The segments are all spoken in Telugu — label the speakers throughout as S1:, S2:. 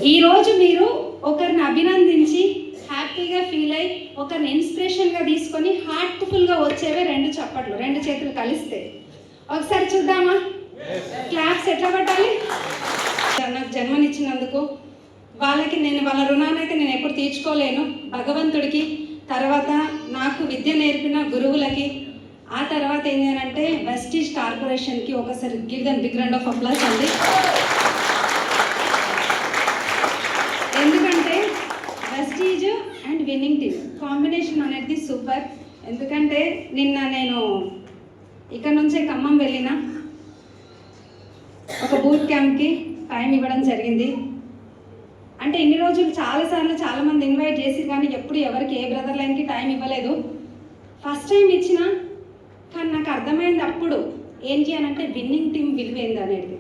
S1: ఈరోజు మీరు ఒకరిని అభినందించి హ్యాపీగా ఫీల్ అయ్యి ఒకరిని ఇన్స్పిరేషన్గా తీసుకొని హార్ట్ఫుల్గా వచ్చేవే 2 చప్పట్లు, 2 చేతులు కలిస్తే. ఒకసారి చూద్దామా? క్లాప్స్ ఎట్లా పట్టాలి? నాకు జన్మనిచ్చినందుకు వాళ్ళకి వాళ్ళ రుణాన్ని అయితే నేను ఎప్పుడు తీర్చుకోలేను. భగవంతుడికి, తర్వాత నాకు విద్య నేర్పిన గురువులకి, ఆ తర్వాత ఏంటంటే వెస్టీజ్ కార్పొరేషన్కి ఒకసారి give them big round of applause అండి. ఎందుకంటే Vestige and winning team combination అనేది సూపర్. ఎందుకంటే నిన్న నేను ఇక్కడ నుంచే ఖమ్మం వెళ్ళిన ఒక బూట్ క్యాంప్కి టైం ఇవ్వడం జరిగింది. అంటే ఇన్ని రోజులు చాలాసార్లు చాలామంది ఇన్వైట్ చేసి కానీ ఎప్పుడు ఎవరికి ఏ బ్రదర్ లైన్కి టైం ఇవ్వలేదు. ఫస్ట్ టైం ఇచ్చిన, కానీ నాకు అర్థమైంది అప్పుడు ఏంటి అని అంటే విన్నింగ్ టీం విలువైంది అనేది.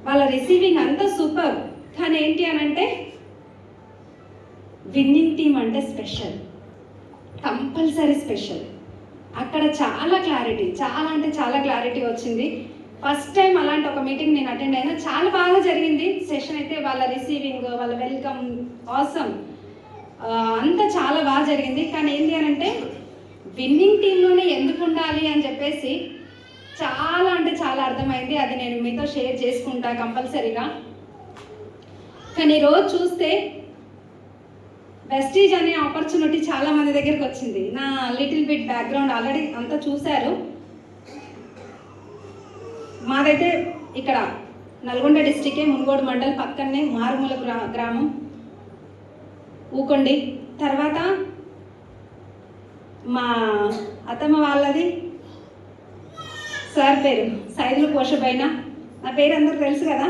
S1: వాళ్ళ రిసీవింగ్ అంతా సూపర్, కానీ ఏంటి అని అంటే విన్నింగ్ టీం అంటే స్పెషల్, కంపల్సరీ స్పెషల్. అక్కడ చాలా క్లారిటీ, చాలా అంటే చాలా క్లారిటీ వచ్చింది. ఫస్ట్ టైం అలాంటి ఒక మీటింగ్ నేను అటెండ్ అయినా, చాలా బాగా జరిగింది సెషన్ అయితే. వాళ్ళ రిసీవింగ్, వాళ్ళ వెల్కమ్ ఆసమ్, అంతా చాలా బాగా జరిగింది. కానీ ఏంటి అని అంటే విన్నింగ్ టీంలోనే ఎందుకు ఉండాలి అని చెప్పేసి చాలా అంటే చాలా అర్థమైంది. అది నేను మీతో షేర్ చేసుకుంటా కంపల్సరీగా. కానీ ఈరోజు చూస్తే వెస్టీజ్ అనే ఆపర్చునిటీ చాలా మంది దగ్గరికి వచ్చింది. నా లిటిల్ బిట్ బ్యాక్గ్రౌండ్ ఆల్రెడీ అంతా చూశారు. మాదైతే ఇక్కడ నల్గొండ డిస్టికే, మునుగోడు మండల్ పక్కనే మారుమూల గ్రామం ఊకొండి. తర్వాత మా అత్తమ్మ వాళ్ళది సార్ పేరు సైదులు పోషబైన. నా పేరు అందరికి తెలుసు కదా.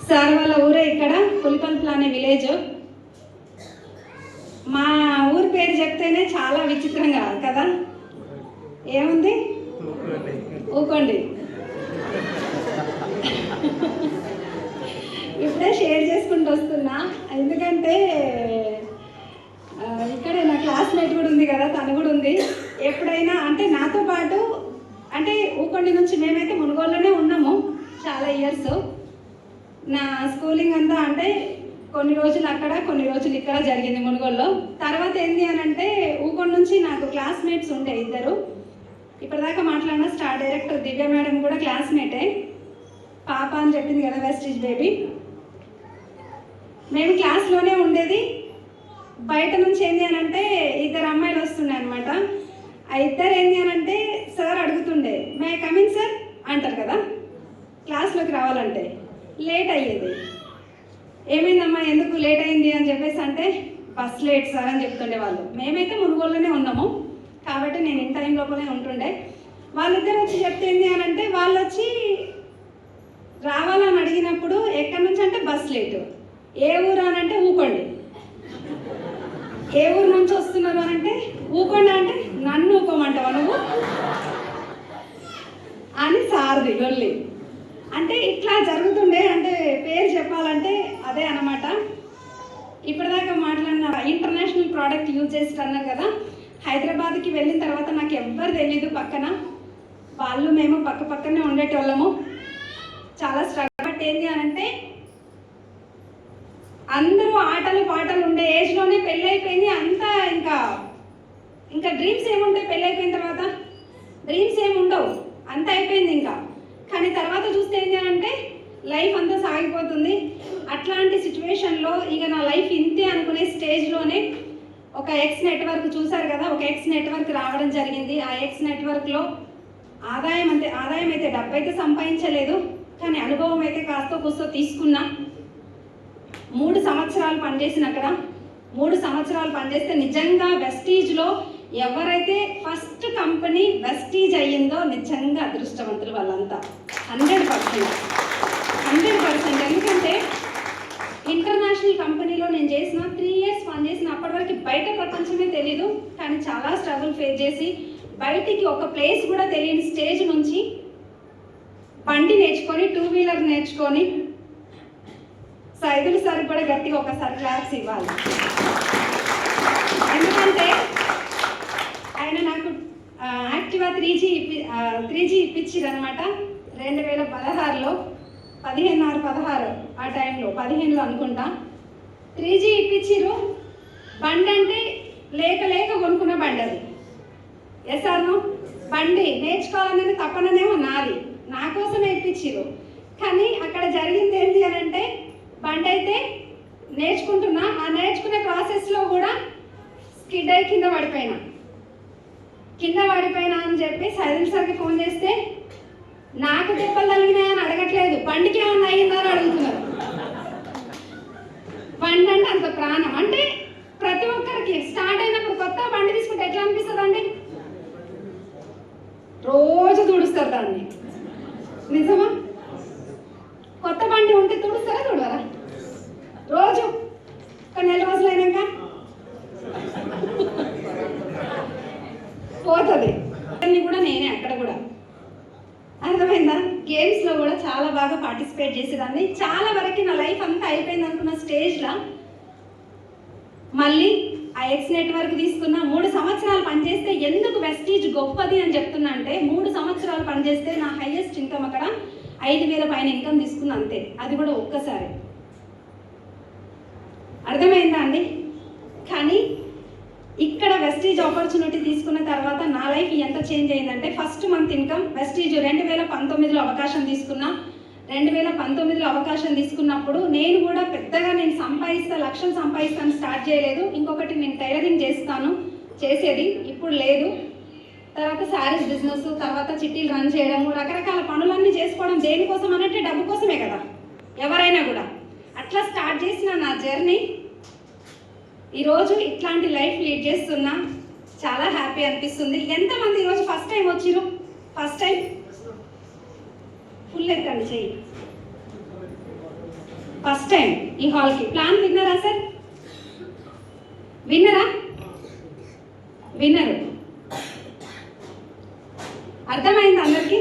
S1: సార్ వాళ్ళ ఊరే ఇక్కడ పులిపల్పులు అనే విలేజ్. మా ఊరి పేరు చెప్తేనే చాలా విచిత్రంగా కదా, ఏముంది? ఊకోండి. ఇప్పుడే షేర్ చేసుకుంటూ వస్తున్నా, ఎందుకంటే ఇక్కడే నా క్లాస్మేట్ కూడా ఉంది కదా, తను కూడా ఉంది. ఎప్పుడైనా అంటే నాతో పాటు, అంటే ఊకొండి నుంచి మేమైతే మునుగోలులోనే ఉన్నాము చాలా ఇయర్స్. నా స్కూలింగ్ అంతా అంటే కొన్ని రోజులు అక్కడ, కొన్ని రోజులు ఇక్కడ జరిగింది మునుగోలులో. తర్వాత ఏంటి అని అంటే ఊకొండ నుంచి నాకు క్లాస్మేట్స్ ఉండే 2. ఇప్పటిదాకా మాట్లాడిన స్టార్ డైరెక్టర్ దివ్య మేడం కూడా క్లాస్మేటే. పాప అని చెప్పింది కదా, వెస్టీజ్ బేబీ. మేము క్లాస్లోనే ఉండేది. బయట నుంచి ఏంటి అని అంటే 2 అమ్మాయిలు వస్తుండే అనమాట. ఆ 2 ఏంటి అని అంటే సార్ అడుగుతుండే, మే కమిన్ సార్ అంటారు కదా క్లాస్లోకి రావాలంటే. లేట్ అయ్యేది. ఏమైందమ్మా, ఎందుకు లేట్ అయింది అని చెప్పేసి అంటే బస్ లేట్ సార్ అని చెప్తుండే వాళ్ళు. మేమైతే మునుగోలులోనే ఉన్నాము కాబట్టి నేను ఇన్ టైం లోపలే ఉంటుండే. వాళ్ళిద్దరు వచ్చి చెప్తేంది అని అంటే, వాళ్ళు వచ్చి రావాలని అడిగినప్పుడు ఎక్కడి నుంచి అంటే బస్ లేటు. ఏ ఊరు అని అంటే ఊకోండి. ఏ ఊరు నుంచి వస్తున్నారు అని అంటే ఊకోండి. అంటే నన్ను ఊకోమంటావా నువ్వు అని సార్ది లొల్లి. అంటే ఇట్లా జరుగుతుండే. అంటే పేరు చెప్పాలంటే అదే అనమాట. ఇప్పటిదాకా మాట్లాడిన ఇంటర్నేషనల్ ప్రోడక్ట్ యూజ్ చేసి అన్నారు కదా. హైదరాబాద్కి వెళ్ళిన తర్వాత నాకు ఎవ్వరు తెలీదు పక్కన. వాళ్ళు మేము పక్క పక్కనే ఉండేటోళ్ళము. చాలా స్ట్రగుల్. బట్ ఏంటి అని అంటే అందరూ ఆటలు పాటలు ఉండే ఏజ్లోనే పెళ్ళి అయిపోయింది. అంతా ఇంకా డ్రీమ్స్ ఏముంటాయి పెళ్ళి అయిపోయిన తర్వాత? డ్రీమ్స్ ఏమి ఉండవు, అంతా అయిపోయింది ఇంకా. కానీ తర్వాత చూస్తే ఏంటి అంటే లైఫ్ అంతా సాగిపోతుంది. అట్లాంటి సిచ్యువేషన్లో ఇక నా లైఫ్ ఇంతే అనుకునే స్టేజ్లోనే ఒక ఎక్స్ నెట్వర్క్ చూసారు కదా, ఒక ఎక్స్ నెట్వర్క్ రావడం జరిగింది. ఆ ఎక్స్ నెట్వర్క్లో ఆదాయం అయితే డబ్బు అయితే సంపాదించలేదు, కానీ అనుభవం అయితే కాస్తో కూస్తో తీసుకున్నా. 3 సంవత్సరాలు పనిచేసిన అక్కడ. 3 సంవత్సరాలు పనిచేస్తే నిజంగా వెస్టీజ్లో ఎవరైతే ఫస్ట్ కంపెనీ వెస్టీజ్ అయ్యిందో నిజంగా అదృష్టవంతులు వాళ్ళంతా. 100%. ఎందుకంటే ఇంటర్నేషనల్ కంపెనీలో నేను చేసిన 3 ఇయర్స్ పనిచేసిన. అప్పటి వరకు బయట ప్రపంచమే తెలీదు, కానీ చాలా స్ట్రగుల్ ఫేస్ చేసి బయటికి ఒక ప్లేస్ కూడా తెలియని స్టేజ్ నుంచి బండి నేర్చుకొని, 2 వీలర్ నేర్చుకొని, సైదులు సార్ కూడా గట్టిగా ఒకసారి క్లాప్స్ ఇవ్వాలి. ఎందుకంటే ఆయన నాకు యాక్టివా 3G ఇప్పించారు అనమాట 2016లో. 15, 16 ఆ టైంలో 15లో అనుకుంటా 3G ఇప్పించిరు. బండి అంటే లేక లేక కొనుక్కున్న బండి అది. ఎస్ఆర్ను బండి నేర్చుకోవాలనేది తప్పననేమో నాది, నా కోసమే ఇప్పించిరు. కానీ అక్కడ జరిగింది ఏంటి అని అంటే బండి అయితే నేర్చుకుంటున్నా, ఆ నేర్చుకునే ప్రాసెస్లో కూడా స్కిడ్ అయి కింద పడిపోయినా అని చెప్పి సైలెన్స్ సార్కి ఫోన్ చేస్తే నాకు దెబ్బలు తగిలినాయని అడగట్లేదు, బండికి ఏమన్నా అయ్యిందా అని అడుగుతున్నారు. బండి అంటే అంత ప్రాణం. అంటే ప్రతి ఒక్కరికి స్టార్ట్ అయినప్పుడు కొత్త బండి తీసుకుంటే ఎట్లా అనిపిస్తుంది అండి? రోజు తుడుస్తారు దాన్ని, నిజమా? కొత్త బండి ఉంటే తుడుస్తారా తుడవరా? రోజు ఒక నెల రోజులు అయినాక పోతుంది. అన్నీ కూడా నేనే అక్కడ కూడా అర్థమైందా? గేమ్స్లో కూడా చాలా బాగా పార్టిసిపేట్ చేసేదాన్ని. చాలా వరకు నా లైఫ్ అంతా అయిపోయింది అనుకున్న స్టేజ్లో మళ్ళీ ఆ ఎక్స్ నెట్వర్క్ తీసుకున్న 3 సంవత్సరాలు పనిచేస్తే ఎందుకు వెస్టీజ్ గొప్పది అని చెప్తున్నా అంటే 3 సంవత్సరాలు పనిచేస్తే నా హైయెస్ట్ ఇన్కమ్ అక్కడ 5,000 పైన ఇన్కమ్ తీసుకున్నా అంతే. అది కూడా ఒక్కసారి. అర్థమైందా అండి? కానీ ఇక్కడ వెస్టీజ్ ఆపర్చునిటీ తీసుకున్న తర్వాత నా లైఫ్ ఎంత చేంజ్ అయిందంటే ఫస్ట్ మంత్ ఇన్కమ్ వెస్టీజ్ 2019లో అవకాశం తీసుకున్నా. 2019లో అవకాశం తీసుకున్నప్పుడు నేను కూడా పెద్దగా నేను లక్షలు సంపాదిస్తాను స్టార్ట్ చేయలేదు. ఇంకొకటి నేను టైలరింగ్ చేసేది ఇప్పుడు లేదు. తర్వాత శారీస్ బిజినెస్, తర్వాత చిట్టీలు రన్ చేయడము, రకరకాల పనులన్నీ చేసుకోవడం దేనికోసం అంటే డబ్బు కోసమే కదా ఎవరైనా కూడా. అట్లా స్టార్ట్ చేసిన నా జర్నీ ఈరోజు ఇట్లాంటి లైఫ్ లీడ్ చేస్తున్నా. చాలా హ్యాపీ అనిపిస్తుంది. ఎంతమంది ఈరోజు ఫస్ట్ టైం వచ్చిరు? ఫస్ట్ టైం ఫుల్ ఎక్కండి చెయ్యి. ఫస్ట్ టైం ఈ హాల్కి. ప్లాన్ విన్నరా సార్? విన్నరా? విన్నరు. అర్థమైంది అందరికీ?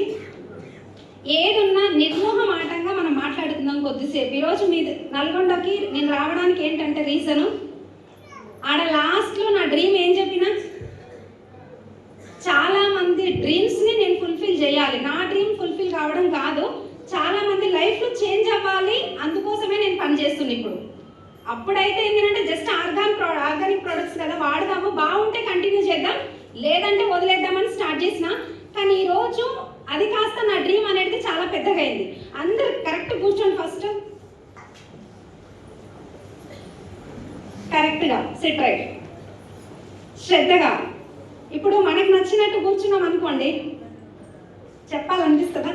S1: ఏదున్నా నిర్మోహమాటంగా మనం మాట్లాడుకుందాం కొద్దిసేపు. ఈరోజు మీ నల్గొండకి నేను రావడానికి ఏంటంటే రీజను, ఆడ లాస్ట్లో నా డ్రీమ్ ఏం చెప్పినా చాలా మంది డ్రీమ్స్ని నేను ఫుల్ఫిల్ చేయాలి. నా డ్రీమ్ ఫుల్ఫిల్ కావడం కాదు, చాలా మంది లైఫ్లో చేంజ్ అవ్వాలి, అందుకోసమే నేను పనిచేస్తున్నా ఇప్పుడు. అప్పుడైతే ఏంటంటే జస్ట్ ఆర్గానిక్ ప్రొడక్ట్స్ కదా వాడదాము, బాగుంటే కంటిన్యూ చేద్దాం, లేదంటే వదిలేద్దామని స్టార్ట్ చేసిన. కానీ ఈరోజు అది కాస్త నా డ్రీమ్ అనేది చాలా పెద్దగా అయింది. అందరు కరెక్ట్ కూర్చోండి. ఫస్ట్ కరెక్ట్గా సిట్ రైట్, శ్రద్ధగా. ఇప్పుడు మనకు నచ్చినట్టు కూర్చున్నాం అనుకోండి, చెప్పాలనిపిస్తుందా?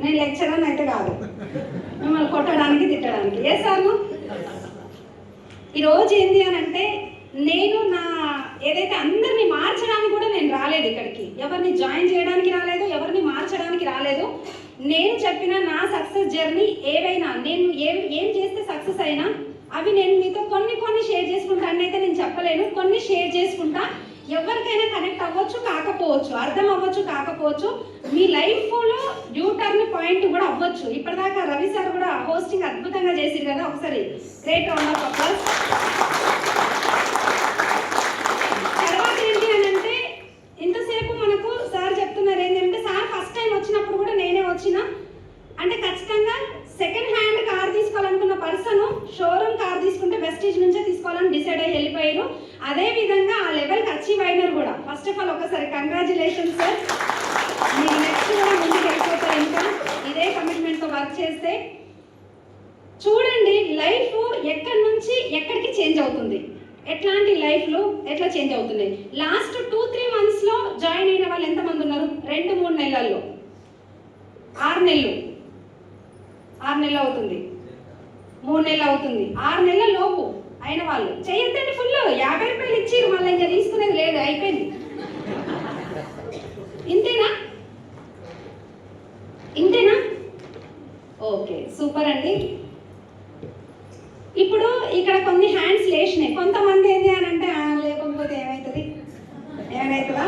S1: నేను లెక్చరర్ అయితే కాదు మిమ్మల్ని కొట్టడానికి తిట్టడానికి. ఏ సార్ను ఈరోజు ఏంటి అని అంటే నేను నా ఏదైతే అందరినీ మార్చడానికి కూడా నేను రాలేదు ఇక్కడికి, ఎవరిని జాయిన్ చేయడానికి రాలేదు, ఎవరిని మార్చడానికి రాలేదు. నేను చెప్పిన నా సక్సెస్ జర్నీ ఏవైనా నేను ఏం చేస్తే సక్సెస్ అయినా అవి నేను మీతో కొన్ని షేర్ చేసుకుంటా. అన్నైతే నేను చెప్పలేను, కొన్ని షేర్ చేసుకుంటా. ఎవరికైనా కనెక్ట్ అవ్వచ్చు కాకపోవచ్చు, అర్థం అవ్వచ్చు కాకపోవచ్చు, మీ లైఫ్లో యూటర్న్ పాయింట్ కూడా అవ్వచ్చు. ఇప్పటిదాకా రవి సార్ కూడా హోస్టింగ్ అద్భుతంగా చేసిరు కదా, ఒకసారి గ్రేట్ రౌండ్ ఆఫ్ అప్లాస్. తర్వాత ఏంటి అని అంటే ఇంతసేపు మనకు సార్ చెప్తున్నారు ఏంటంటే సార్ ఫస్ట్ టైం వచ్చినప్పుడు కూడా నేనే వచ్చిన అంటే ఖచ్చితంగా సెకండ్ హ్యాండ్ కార్ తీసుకోవాలనుకున్న పర్సన్ షోరూమ్ కార్ తీసుకుంటే వెస్టీజ్ నుంచే తీసుకోవాలని డిసైడ్ అయ్యి వెళ్ళిపోయారు. అదే విధంగా ఆ లెవెల్కి అచీవ్ అయినారు కూడా. ఫస్ట్ ఆఫ్ ఆల్ ఒకసారి కంగ్రాచులేషన్స్ సార్, మీరు నెక్స్ట్ కూడా ముందుకు వెళ్ళిపోతారు. ఇంకా ఇదే కమిట్మెంట్తో వర్క్ చేస్తే చూడండి లైఫ్ ఎక్కడి నుంచి ఎక్కడికి చేంజ్ అవుతుంది, ఎట్లాంటి లైఫ్లో ఎట్లా చేంజ్ అవుతుంది. లాస్ట్ 2-3 మంత్స్లో జాయిన్ అయిన వాళ్ళు ఎంతమంది ఉన్నారు? 2-3 నెలల్లో 6 నెలలు అవుతుంది, 3 నెలలు అవుతుంది, 6 నెలల లోపు అయిన వాళ్ళు చేయొద్దండి. ఫుల్ 50 రూపాయలు ఇచ్చిరు, మళ్ళీ ఇంకా తీసుకునేది లేదు, అయిపోయింది. ఇంతేనా? ఓకే, సూపర్ అండి. ఇప్పుడు ఇక్కడ కొన్ని హ్యాండ్స్ లేచినాయి. కొంతమంది ఏంటి అని అంటే లేకపోతే ఏమవుతుందా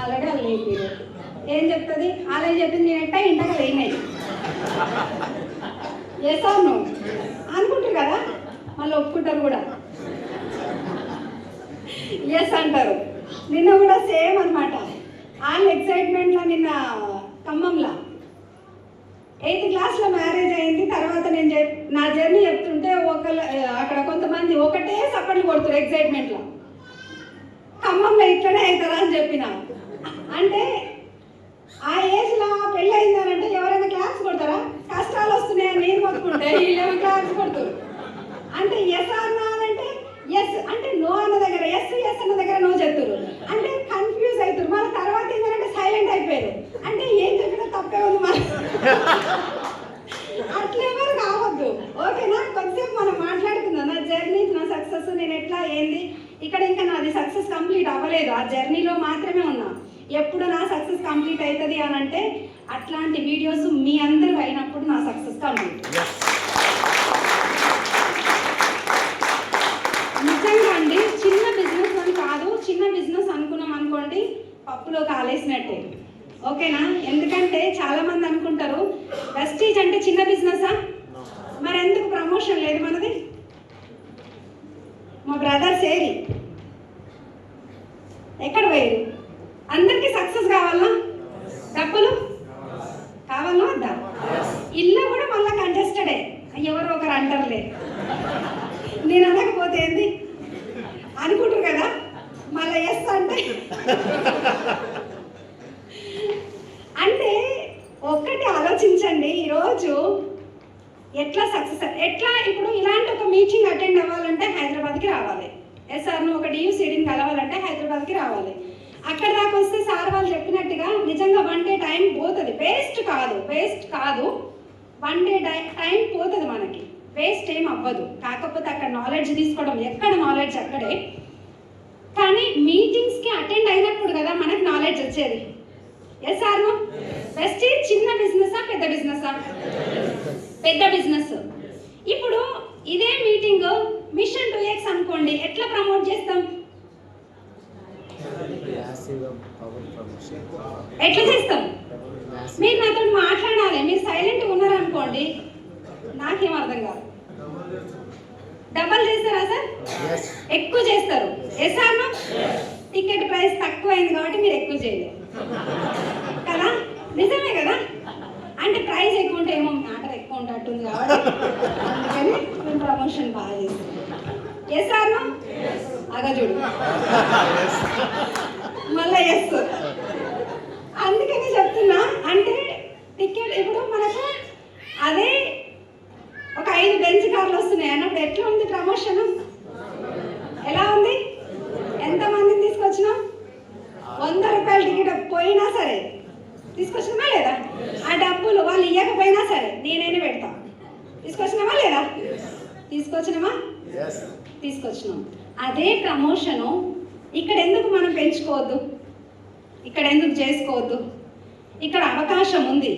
S1: ఆల్రెడీ వాళ్ళు లేపారు, ఏం చెప్తుంది అలాగే చెప్పింది, నేను ఎట్టా ఇంటగా లేనాయి చేస్తాను అనుకుంటారు కదా, మళ్ళీ ఒప్పుకుంటారు కూడా, ఎస్ అంటారు. నిన్న కూడా సేమ్ అనమాట. వాళ్ళ ఎక్సైట్మెంట్లో నిన్న ఖమ్మంలో క్లాస్లో మ్యారేజ్ అయింది. తర్వాత నేను నా జర్నీ చెప్తుంటే అక్కడ కొంతమంది ఒకటే సపట్లు కొడుతారు ఎక్సైట్మెంట్లో. ఖమ్మంలో ఇట్లనే అవుతారా అని చెప్పిన. అంటే ఆ ఏజ్లో పెళ్ళి అయిందనంటే ఎవరైనా క్లాస్ కొడతారా? కష్టాలు వస్తున్నాయని నేను కొట్టుకుంటే వీళ్ళేమో క్లాస్ కొడుతారు. అంటే ఎస్ అన్నా అంటే ఎస్ అంటే నో అన్న దగ్గర ఎస్ అన్న దగ్గర నో చెప్తారు. అంటే కన్ఫ్యూజ్ అవుతారు. మళ్ళీ తర్వాత ఏంటంటే సైలెంట్ అయిపోయారు. అంటే ఏం చెప్పినా తప్పే ఉంది మన అట్లా ఎవరు కావద్దు. ఓకేనా? కొద్దిసేపు మనం మాట్లాడుకుందాం. నా జర్నీ, నా సక్సెస్, నేను ఎట్లా ఏంది. ఇక్కడ ఇంకా నాది సక్సెస్ కంప్లీట్ అవ్వలేదు. ఆ జర్నీలో మాత్రమే ఉన్నా. ఎప్పుడు నా సక్సెస్ కంప్లీట్ అవుతుంది అని అంటే అట్లాంటి వీడియోస్ మీ అందరూ అయినప్పుడు నా సక్సెస్ కంప్లీట్. నిజంగా అండి, చిన్న బిజినెస్ అని కాదు. చిన్న బిజినెస్ అనుకున్నాం అనుకోండి, పప్పులో కాలేసినట్టే. ఓకేనా? ఎందుకంటే చాలా మంది అనుకుంటారు వెస్టీజ్ అంటే చిన్న బిజినెసా, మరి ఎందుకు ప్రమోషన్ లేదు మనది? మా బ్రదర్స్ ఏరి ఎక్కడ పోయారు? అందరికీ సక్సెస్ కావాలా? డబ్బులు కావాలా వద్దా? ఇల్లు కూడా మళ్ళీ కంటెస్టెడే, ఎవరో ఒకరు అంటారులే. నేను అనకపోతే ఏంది అనుకుంటారు కదా, మళ్ళీ ఎస్ అంటే అంటే ఒక్కటి ఆలోచించండి. ఈరోజు ఎట్లా సక్సెస్, ఎట్లా ఇప్పుడు ఇలాంటి ఒక మీటింగ్ అటెండ్ అవ్వాలంటే హైదరాబాద్కి రావాలి. ఎస్ఆర్ను ఒక డియూసీడీని కలవాలంటే హైదరాబాద్కి రావాలి. అక్కడ దాకా వస్తే సార్ వాళ్ళు చెప్పినట్టుగా నిజంగా 1 డే టైం పోతుంది. వేస్ట్ కాదు 1 డే టైం పోతుంది మనకి. వేస్ట్ ఏం అవ్వదు. కాకపోతే అక్కడ నాలెడ్జ్ తీసుకోవడం, ఎక్కడ నాలెడ్జ్ అక్కడే. కానీ మీటింగ్స్కి అటెండ్ అయినప్పుడు కదా మనకు నాలెడ్జ్ వచ్చేది. ఎస్ ఆర్ను? బెస్ట్ చిన్న బిజినెసా పెద్ద బిజినెసా? పెద్ద బిజినెస్. ఇప్పుడు ఇదే మీటింగ్ మిషన్ 2x అనుకోండి, ఎట్లా ప్రమోట్ చేస్తాం? ఎట్లా చేస్తాం? మీరు నాతో మాట్లాడాలి. మీరు సైలెంట్గా ఉన్నారనుకోండి, నాకేం అర్థం కాదు. డబల్ చేస్తారా సార్? ఎక్కువ చేస్తారు. ఎస్ ఆర్ను? టికెట్ ప్రైస్ తక్కువ అయింది కాబట్టి మీరు ఎక్కువ చేయలేరు కదా? నిజమే కదా? అంటే ప్రైస్ ఎక్కువ ఉంటే ఏమో మ్యాటర్ ఎక్కువ ఉంటట్టుంది కాబట్టి అందుకని మేము ప్రమోషన్ బాగా చేస్తాం. ఎస్ ఆర్ను? అగా చూడు మళ్ళీ ఎస్. అందుకని చెప్తున్నా. అంటే టికెట్ ఇప్పుడు మనకు అదే ఒక 5 బెంచ్ కార్లు వస్తున్నాయి అన్నప్పుడు ఎట్లా ఉంది ప్రమోషన్? ఎలా ఉంది? ఎంతమందిని తీసుకొచ్చినాం? 100 రూపాయల టికెట్ పోయినా సరే తీసుకొచ్చినామా లేదా? ఆ డబ్బులు వాళ్ళు ఇవ్వకపోయినా సరే నేనైనా పెడతా. తీసుకొచ్చినామా లేదా? తీసుకొచ్చినామా? తీసుకొచ్చినాం. అదే ప్రమోషను ఇక్కడ ఎందుకు మనం పెంచుకోవద్దు? ఇక్కడ ఎందుకు చేసుకోవద్దు? ఇక్కడ అవకాశం ఉంది,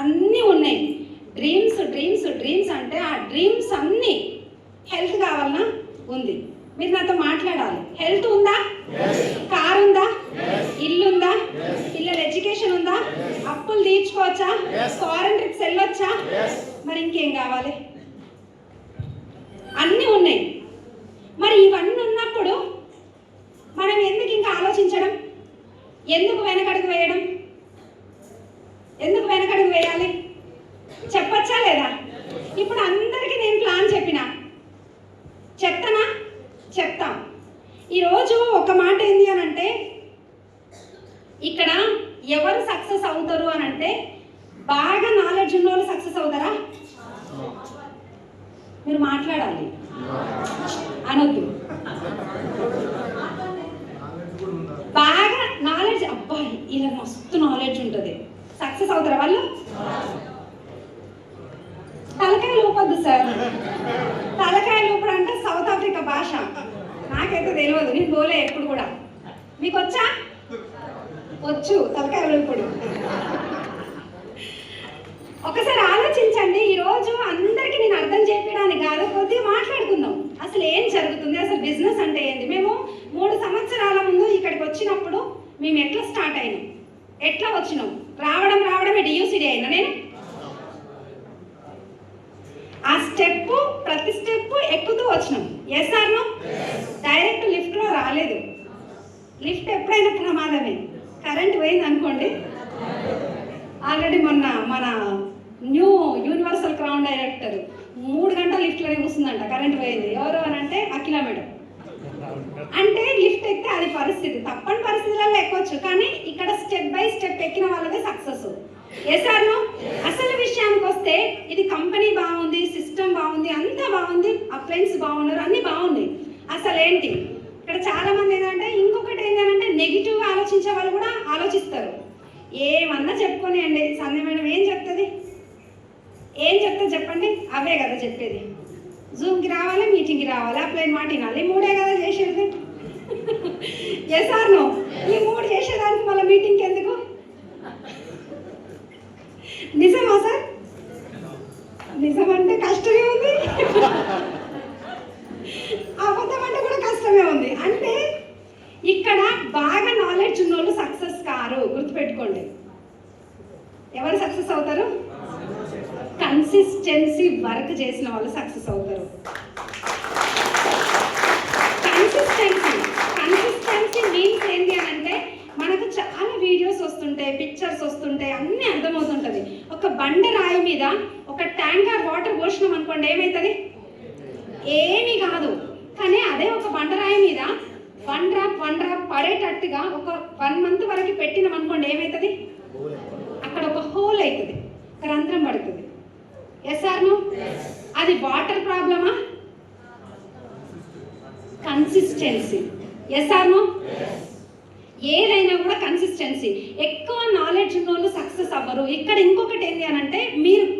S1: అన్నీ ఉన్నాయి. డ్రీమ్స్ డ్రీమ్స్ డ్రీమ్స్ అంటే ఆ డ్రీమ్స్ అన్నీ. హెల్త్ కావాలన్నా ఉంది. మీరు నాతో మాట్లాడాలి. హెల్త్ ఉందా? కార్ ఉందా? ఇల్లు ఉందా? పిల్లల ఎడ్యుకేషన్ ఉందా? అప్పులు తీర్చుకోవచ్చా? ఫారెన్ ట్రిప్స్ వెళ్ళొచ్చా? మరి ఇంకేం కావాలి? అన్నీ ఉన్నాయి. మరి ఇవన్నీ ఉన్నప్పుడు మనం ఎందుకు ఇంకా ఆలోచించడం? ఎందుకు వెనకడుగు వేయడం? ఎందుకు వెనకడుగు వేయాలి? చెప్పచ్చా లేదా? ఇప్పుడు అందరికీ నేను ప్లాన్ చెప్తానా? చెప్తాం. ఈరోజు ఒక మాట ఏంటి అని అంటే, ఇక్కడ ఎవరు సక్సెస్ అవుతారు అని అంటే, బాగా నాలెడ్జ్ ఉన్న వాళ్ళు సక్సెస్ అవుతారా? మీరు మాట్లాడాలి, అనొద్దు. బాగా నాలెడ్జ్, అబ్బాయి ఇలా మస్తు నాలెడ్జ్ ఉంటుంది, సక్సెస్ అవుతారా వాళ్ళు? తలకాయ లోపద్దు సార్. తలకాయ లోపడు అంటే సౌత్ ఆఫ్రికా భాష, నాకైతే తెలియదు, నేను పోలే ఎప్పుడు కూడా. మీకు వచ్చా? వచ్చు తలకాయ లోపడు. ఒకసారి ఆలోచించండి. ఈరోజు అందరికీ నేను అర్థం చేయడానికి కాదు, కొద్దిగా మాట్లాడుకుందాం. అసలు ఏం జరుగుతుంది, అసలు బిజినెస్ అంటే ఏంది. మేము 3 సంవత్సరాల ముందు ఇక్కడికి వచ్చినప్పుడు మేము ఎట్లా స్టార్ట్ అయినాం, ఎట్లా వచ్చినాం, రావడమే డియూసిడి అయినా నేను. ఆ స్టెప్ ప్రతి స్టెప్ ఎక్కుతూ వచ్చినాం. Yes or no? డైరెక్ట్ లిఫ్ట్లో రాలేదు. లిఫ్ట్ ఎప్పుడైనా ప్రమాదమే. కరెంట్ పోయింది అనుకోండి. ఆల్రెడీ మొన్న మన న్యూ యూనివర్సల్ క్రౌన్ డైరెక్టర్ 3 గంటలు లిఫ్ట్లోనే కూర్చుందంట, కరెంట్ పోయింది. ఎవరు అని అంటే అఖిల మేడం. అంటే లిఫ్ట్ ఎక్కితే అది పరిస్థితి, తప్పని పరిస్థితులలో ఎక్కొచ్చు, కానీ ఇక్కడ స్టెప్ బై స్టెప్ ఎక్కిన వాళ్ళదే సక్సెస్. ఎసార్ను అసలు విషయానికి వస్తే ఇది కంపెనీ బాగుంది, సిస్టమ్ బాగుంది, అంతా బాగుంది, అప్లయన్స్ బాగున్నారు, అన్నీ బాగుంది. అసలు ఏంటి ఇక్కడ చాలా మంది ఏంటంటే, ఇంకొకటి ఏంటంటే నెగిటివ్గా ఆలోచించే వాళ్ళు కూడా ఆలోచిస్తారు. ఏమన్నా చెప్పుకొని అండి, సంధ్య మేడం ఏం చెప్తుంది, ఏం చెప్తుంది చెప్పండి, అవే కదా చెప్పేది. జూమ్కి రావాలి, మీటింగ్కి రావాలి, అప్లైన్ మాట వినాలి, 3 కదా చేసేది. ఎసార్ను ఈ 3 చేసేదానికి మళ్ళీ మీటింగ్కి ఎందుకు? నిజమా సార్? నిజమంటే కష్టమే ఉంది, అబద్ధం అంటే కూడా కష్టమే ఉంది. అంటే ఇక్కడ బాగా నాలెడ్జ్ ఉన్న వాళ్ళు సక్సెస్ కారు, గుర్తుపెట్టుకోండి. ఎవరు సక్సెస్ అవుతారు? కన్సిస్టెన్సీ వర్క్ చేసిన వాళ్ళు సక్సెస్ అవుతారు. కన్సిస్టెన్సీ మీన్స్ ఏంటి అని అంటే, మనకు చాలా వీడియోస్ వస్తుంటాయి, పిక్చర్స్ వస్తుంటాయి, అన్నీ అర్థమవుతుంటుంది. ఒక బండరాయి మీద ఒక ట్యాంకర్ వాటర్ పోసినాం అనుకోండి, ఏమవుతుంది? ఏమీ కాదు. కానీ అదే ఒక బండరాయి మీద 1 డ్రాప్ పడేటట్టుగా ఒక 1 మంత్ వరకు పెట్టినాం అనుకోండి, ఏమవుతుంది? అక్కడ ఒక హోల్ అవుతుంది, రంధ్రం పడుతుంది. Yes or no? అది వాటర్ ప్రాబ్లమా? కన్సిస్టెన్సీ. Yes or no? ఏదైనా కూడా కన్సిస్టెన్సీ. ఎక్కువ నాలెడ్జ్ ఉన్న వాళ్ళు సక్సెస్ అవ్వరు. ఇక్కడ ఇంకొకటి ఏంటి అని అంటే,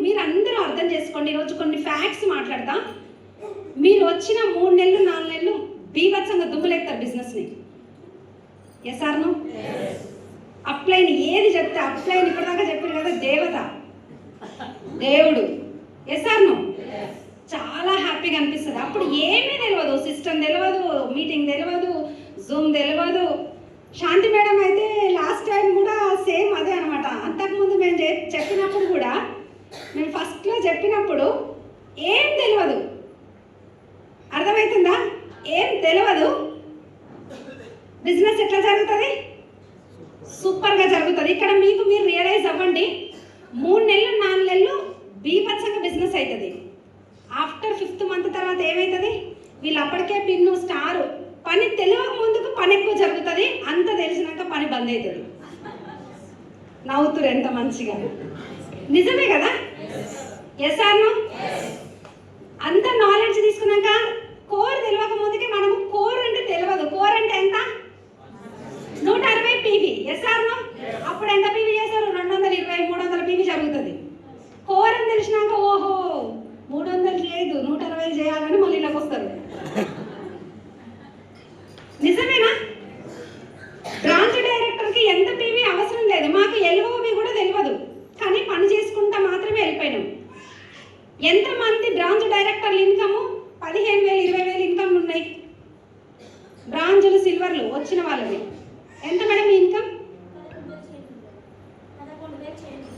S1: మీరు అందరూ అర్థం చేసుకోండి. ఈరోజు కొన్ని ఫ్యాక్ట్స్ మాట్లాడతా. మీరు వచ్చిన 3 నెలలు 4 నెలలు బీభత్సంగా దుమ్ములేస్తారు బిజినెస్ని. Yes or no? అప్లైన్ ఏది చెప్తే, అప్లైన్ ఇప్పటిదాకా చెప్పారు కదా, దేవత, దేవుడు. Yes or no? చాలా హ్యాపీగా అనిపిస్తుంది. అప్పుడు ఏమీ తెలియదు, సిస్టమ్ తెలియదు, మీటింగ్ తెలియదు, జూమ్ తెలియదు. శాంతి మేడం అయితే లాస్ట్ టైం కూడా సేమ్ అదే అనమాట. అంతకుముందు మేము చెప్పినప్పుడు కూడా, మేము ఫస్ట్లో చెప్పినప్పుడు ఏం తెలియదు, అర్థమవుతుందా? ఏం తెలియదు. బిజినెస్ ఎట్లా జరుగుతుంది? సూపర్గా జరుగుతుంది. ఇక్కడ మీకు మీరు రియలైజ్ అవ్వండి, 3 నెలలు 4 నెలలు బీభత్సంగా బిజినెస్ అవుతుంది. ఆఫ్టర్ 5th మంత్ తర్వాత ఏమవుతుంది? వీళ్ళు అప్పటికే పిన్ను స్టారు. పని తెలియక ముందుకు పని ఎక్కువ జరుగుతుంది, అంత తెలిసినాక పని బంద్ అవుతుంది. నవ్వుతురు ఎంత మంచిగా, నిజమే కదా? Yes or no? అంత నాలెడ్జ్ తీసుకున్నాక కోర్ తెలియక ముందుకే మనము కోర్ అంటే తెలియదు. కోర్ అంటే ఎంత? 160 పీవీ. Yes or no? అప్పుడు ఎంత పీవీ చేశారు? 220, 300 పీవీ జరుగుతుంది. కోర్ అని తెలిసినాక ఓహో 300 చేయదు 160 చేయాలని మళ్ళీ ఇలాగ వస్తారు. నిజమేనా? బ్రాంచ్ డైరెక్టర్కి ఎంత పీవీ అవసరం లేదు, మాకు ఎల్ఓబి కూడా తెలియదు, కానీ పని చేసుకుంటా మాత్రమే వెళ్ళిపోయినాం. ఎంతమంది బ్రాంచ్ డైరెక్టర్ల ఇన్కమ్ 15,000, 20,000 ఇన్కమ్ ఉన్నాయి. బ్రాంచులు సిల్వర్లు వచ్చిన వాళ్ళవి ఎంత మేడం మీ ఇన్కమ్?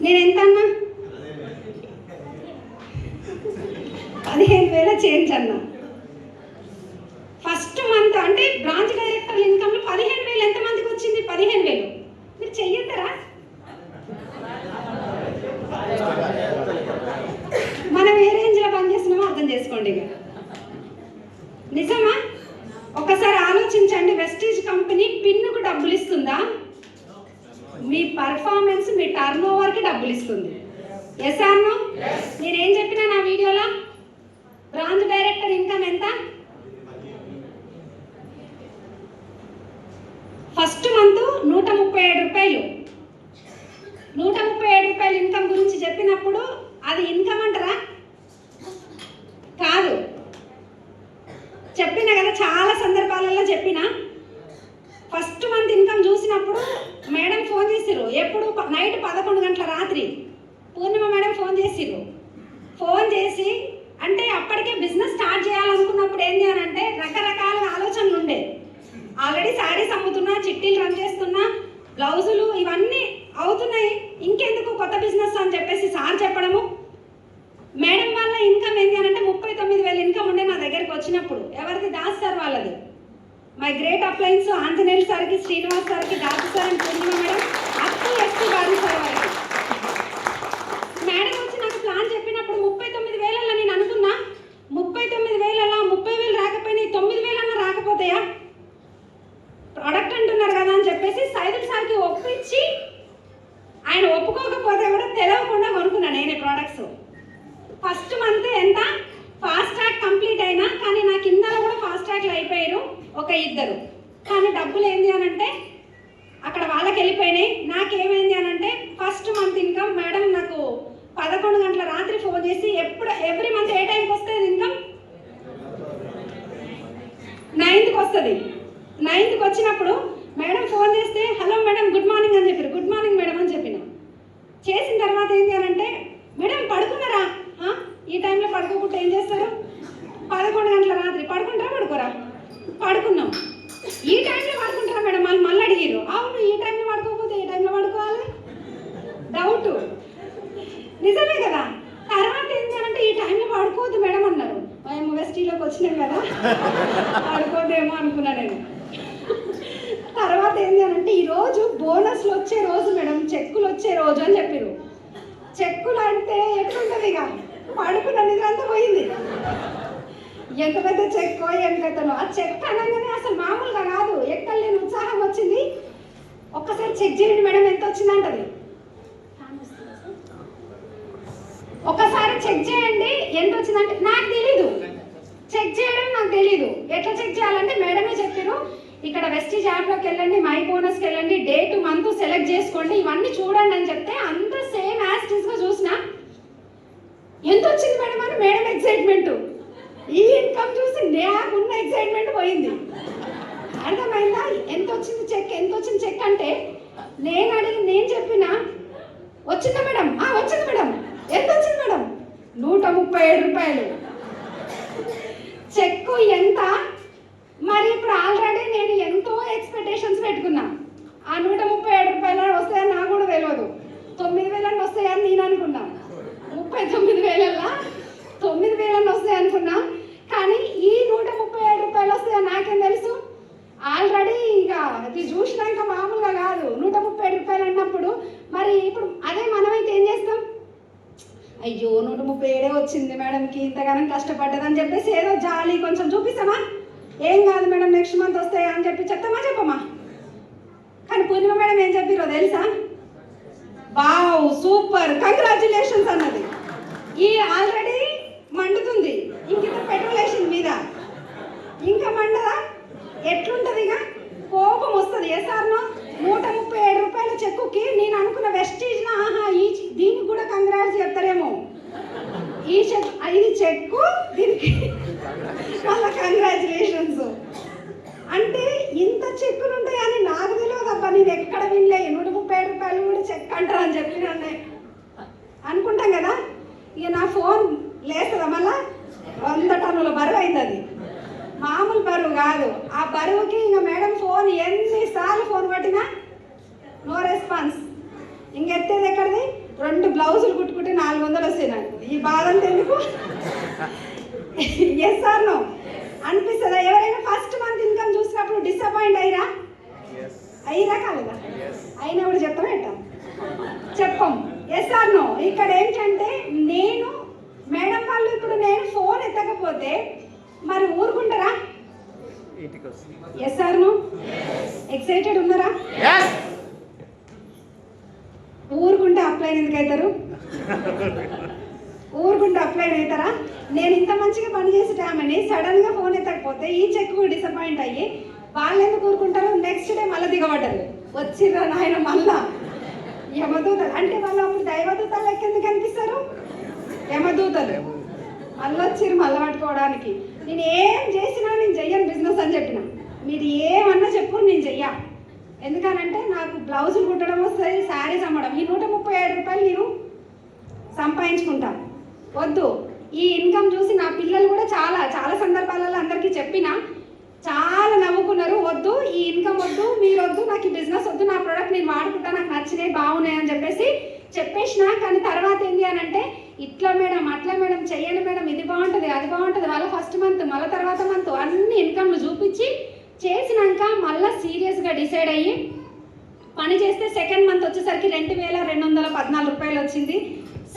S1: నేను ఎంత అన్నా? 15,000 చేంజ్ అన్నా. ఫస్ట్ మంత్ అంటే బ్రాంచ్ డైరెక్టర్ ఇన్కమ్ 15,000 ఎంతమందికి వచ్చింది? 15,000. మీరు చెయ్యొద్దరా? మనం ఏ రేంజ్లో పనిచేస్తున్నామో అర్థం చేసుకోండి. ఇక నిజమా? ఒకసారి ఆలోచించండి. వెస్టీజ్ కంపెనీ పిన్నుకు డబ్బులు ఇస్తుందా? మీ పర్ఫార్మెన్స్, మీ టర్న్ ఓవర్కి డబ్బులు ఇస్తుంది. Yes or no? నేనేం చెప్పినా నా వీడియోలో, బ్రాంచ్ డైరెక్టర్ ఇన్కమ్ ఎంత? ఫస్ట్ మంత్ 137 రూపాయలు. 137 రూపాయలు ఇన్కమ్ గురించి చెప్పినప్పుడు అది ఇన్కమ్ అంటారా? కాదు. చెప్పిన కదా, చాలా సందర్భాలలో చెప్పిన. ఫస్ట్ మంత్ ఇన్కమ్ చూసినప్పుడు మేడం ఫోన్ చేసిర్రు. ఎప్పుడు? నైట్ 11 గంటల రాత్రి పూర్ణిమ మేడం ఫోన్ చేసిర్రు. ఫోన్ చేసి అంటే అప్పటికే బిజినెస్ స్టార్ట్ చేయాలనుకున్నప్పుడు ఏంటి అని అంటే రకరకాల ఆలోచనలు ఉండే. ఆల్రెడీ శారీస్ అమ్ముతున్నా, చిట్టీలు రన్ చేస్తున్నా, బ్లౌజులు ఇవన్నీ అవుతున్నాయి, ఇంకెందుకు కొత్త బిజినెస్ అని చెప్పేసి సార్ చెప్పడము. మేడం వాళ్ళ ఇన్కమ్ ఏంటి అని అంటే 39,000 ఇన్కమ్ ఉండే నా దగ్గరికి వచ్చినప్పుడు. ఎవరిది? దాస్ సార్ వాళ్ళది. మై గ్రేట్ అప్లయన్స్ ఆంజనేయులు సార్కి, శ్రీనివాస్ సార్కి, దాసు సార్ అని పూర్ణిమ మేడం, అప్పు ఎస్టీ బారీ సార్ వారికి. మేడం వచ్చి నాకు ఫస్ట్ మంత్ ఎంత ఫాస్ట్ ట్రాక్ కంప్లీట్ అయినా, కానీ నా కింద కూడా ఫాస్ట్ ట్రాక్లు అయిపోయారు ఒక ఇద్దరు. కానీ డబ్బులు ఏంది అని అంటే అక్కడ వాళ్ళకి వెళ్ళిపోయినాయి. నాకేమైంది అని అంటే ఫస్ట్ మంత్ ఇన్కమ్ మేడం నాకు 11 గంటల రాత్రి ఫోన్ చేసి ఎవ్రీ మంత్ ఏ టైంకి వస్తుంది ఇన్కమ్ 9th వస్తుంది. 9th వచ్చినప్పుడు మేడం ఫోన్ చేస్తే హలో మేడం గుడ్ మార్నింగ్ అని చెప్పారు. గుడ్ మార్నింగ్ మేడం అని చెప్పిన. చేసిన తర్వాత ఏంటి అని అంటే మేడం పడుకున్నారా? ఈ టైంలో పడుకోకుండా ఏం చేస్తారు? 11 గంటల రాత్రి పడుకుంటారా పడుకోరా? పడుకున్నాం. ఈ టైంలో పడుకుంటారా మేడం? మళ్ళీ అడిగారు. అవును, ఈ టైంలో పడుకోకపోతే ఏ టైంలో పడుకోవాలి? డౌట్. నిజమే కదా. తర్వాత ఏంటి అంటే ఈ టైంలో పడుకోవద్దు మేడం అన్నారు. మేము వెస్టీలోకి వచ్చినాం కదా, పడుకోదేమో అనుకున్నా నేను. తర్వాత ఏంటి అని అంటే ఈరోజు బోనస్లు వచ్చే రోజు మేడం, చెక్కులు వచ్చే రోజు అని చెప్పారు. చెక్కులు అంటే ఎట్లుంటుంది, ఇక పడుకున్న నిద్ర అంతా పోయింది. ఎంత పెద్ద చెక్కో ఏం కథలో. ఆ చెక్ అనగానే అసలు మామూలుగా కాదు, ఎక్కడ లేని ఉత్సాహం వచ్చింది. ఒక్కసారి చెక్ చేయండి మేడం ఎంత వచ్చిందంటది. ఒక్కసారి చెక్ చేయండి ఎంత వచ్చిందంటే నాకు తెలీదు, చెక్ చేయడం నాకు తెలీదు. ఎట్లా చెక్ చేయాలంటే మేడమే చెప్పారు, ఇక్కడ వెస్టీజ్ యాప్లోకి వెళ్ళండి, మై బోనస్కి వెళ్ళండి, డేట్ మంత్ సెలెక్ట్ చేసుకోండి, ఇవన్నీ చూడండి అని చెప్తే అంత సేమ్ యాస్టీస్గా చూసిన. ఎంత వచ్చింది మేడం అని మేడం ఎక్సైట్మెంట్. ఈ ఇన్కమ్ చూసి నాకున్న ఎక్సైట్మెంట్ పోయింది. అర్థమైందా? ఎంత వచ్చింది చెక్, ఎంత వచ్చింది చెక్ అంటే నేను చెప్పిన వచ్చిందా మేడం? వచ్చింది మేడం. ఎంత వచ్చింది మేడం? 137 రూపాయలు. చెక్కు ఎంత మరి? ఇప్పుడు ఆల్రెడీ నేను ఎంతో ఎక్స్పెక్టేషన్స్ పెట్టుకున్నా. ఆ 137 రూపాయలు వస్తాయని నాకు కూడా తెలియదు. 9,000 వస్తాయని నేను అనుకున్నా. 39,000 9,000 వస్తాయి అనుకున్నా. కానీ ఈ 137 రూపాయలు వస్తాయని నాకేం తెలుసు? ఆల్రెడీ ఇక అది చూసినాక మామూలుగా కాదు. 137 రూపాయలు అన్నప్పుడు మరి ఇప్పుడు అదే మనమైతే ఏం చేస్తాం? అయ్యో 137 వచ్చింది మేడంకి, ఇంతగానం కష్టపడ్డదని చెప్పేసి ఏదో జాలి కొంచెం చూపిస్తామా? ఏం కాదు మేడం నెక్స్ట్ మంత్ వస్తాయా అని చెప్తామా చెప్పమా? కానీ పూర్ణిమ మేడం ఏం చెప్పారో తెలుసా? వావ్ సూపర్ కంగ్రాచులేషన్స్ అన్నది. ఈ ఆల్రెడీ మండుతుంది, ఇంక పెట్రోల్ వేసింది మీద, ఇంకా మండదా? ఎట్లుంటది? ఇక కోపం వస్తుంది. ఎస్ఆర్నో 137 రూపాయల చెక్కుకి నేను అనుకున్న వెస్టీజ్ దీనికి కూడా కంగ్రాట్స్ చెప్తారేమో. ఈ చెక్ ఇది చెక్కు, దీనికి మళ్ళీ కంగ్రాచులేషన్స్ అంటే ఇంత చెక్కులు ఉంటాయని నాకు తెలియదు. అబ్బా నేను ఎక్కడ వినలే 137 రూపాయలు కూడా చెక్ అంటారు అని చెప్పి అనుకుంటాం కదా. ఇక నా ఫోన్ లేస్తుందా మళ్ళా 100 టన్నుల బరువు అయింది. అది మామూలు బరువు కాదు. ఆ బరువుకి ఇక మేడం ఫోన్ ఎన్నిసార్లు ఫోన్ కొట్టినా నో రెస్పాన్స్. ఇంకెత్తేది ఎక్కడిది? 2 బ్లౌజులు కుట్టుకుంటే 400 వస్తాయి నాకు. ఈ బాధ అంతా ఎందుకు? ఎస్ ఆర్ నో అనిపిస్తుందా? ఎవరైనా ఫస్ట్ మంత్ ఇన్కమ్ చూసినప్పుడు డిసప్పాయింట్ అయ్యిరా కాలేదా? అయినా కూడా చెప్తాం ఏంటా? చెప్పం. Yes or no. ఇక్కడ ఏంటంటే నేను మేడం వాళ్ళు ఇప్పుడు నేను ఫోన్ ఎత్తకపోతే మరి ఊరుకుంటారా? Yes or no? ఎక్సైటెడ్ ఉన్నారా? ఊరుకుంటే అప్లైన్ ఎందుకు అవుతారు? ఊరుకుంటే అప్లైన్ అవుతారా? నేను ఇంత మంచిగా పని చేసే టైంని సడన్గా ఫోన్ ఎత్తకపోతే ఈ చెక్ డిసప్పాయింట్ అయ్యి వాళ్ళు ఎందుకు ఊరుకుంటారు? నెక్స్ట్ డే మళ్ళీ దిగబడ్డారు. వచ్చిర్రా నాయన మళ్ళా యమదూతలు అంటే వాళ్ళు అప్పుడు దైవదూతలు లెక్క ఎందుకు అనిపిస్తారు? యమదూతలు మళ్ళీ వచ్చిర్రు మళ్ళీ పట్టుకోవడానికి. నేను ఏం చేసినా నేను చెయ్యను బిజినెస్ అని చెప్పిన. మీరు ఏమన్నా చెప్పు నేను చెయ్యా. ఎందుకనంటే నాకు బ్లౌజులు కుట్టడం వస్తుంది, శారీస్ అమ్మడం. ఈ 137 రూపాయలు నేను సంపాదించుకుంటాను. వద్దు. ఈ ఇన్కమ్ చూసి నా పిల్లలు కూడా చాలా చాలా సందర్భాలలో అందరికీ చెప్పిన, చాలా నవ్వుకున్నారు. వద్దు ఈ ఇన్కమ్ వద్దు, మీరు వద్దు, నాకు ఈ బిజినెస్ వద్దు, నా ప్రోడక్ట్ నేను వాడుకుంటా, నాకు నచ్చినాయి బాగున్నాయి అని చెప్పేసిన. కానీ తర్వాత ఏంటి అని అంటే ఇట్లా మేడం అట్లా మేడం చెయ్యండి మేడం, ఇది బాగుంటుంది అది బాగుంటుంది, వాళ్ళ ఫస్ట్ మంత్ మళ్ళీ తర్వాత మంత్ అన్ని ఇన్కమ్లు చూపించి చేసినాక మళ్ళీ సీరియస్గా డిసైడ్ అయ్యి పని చేస్తే సెకండ్ మంత్ వచ్చేసరికి 2,214 రూపాయలు వచ్చింది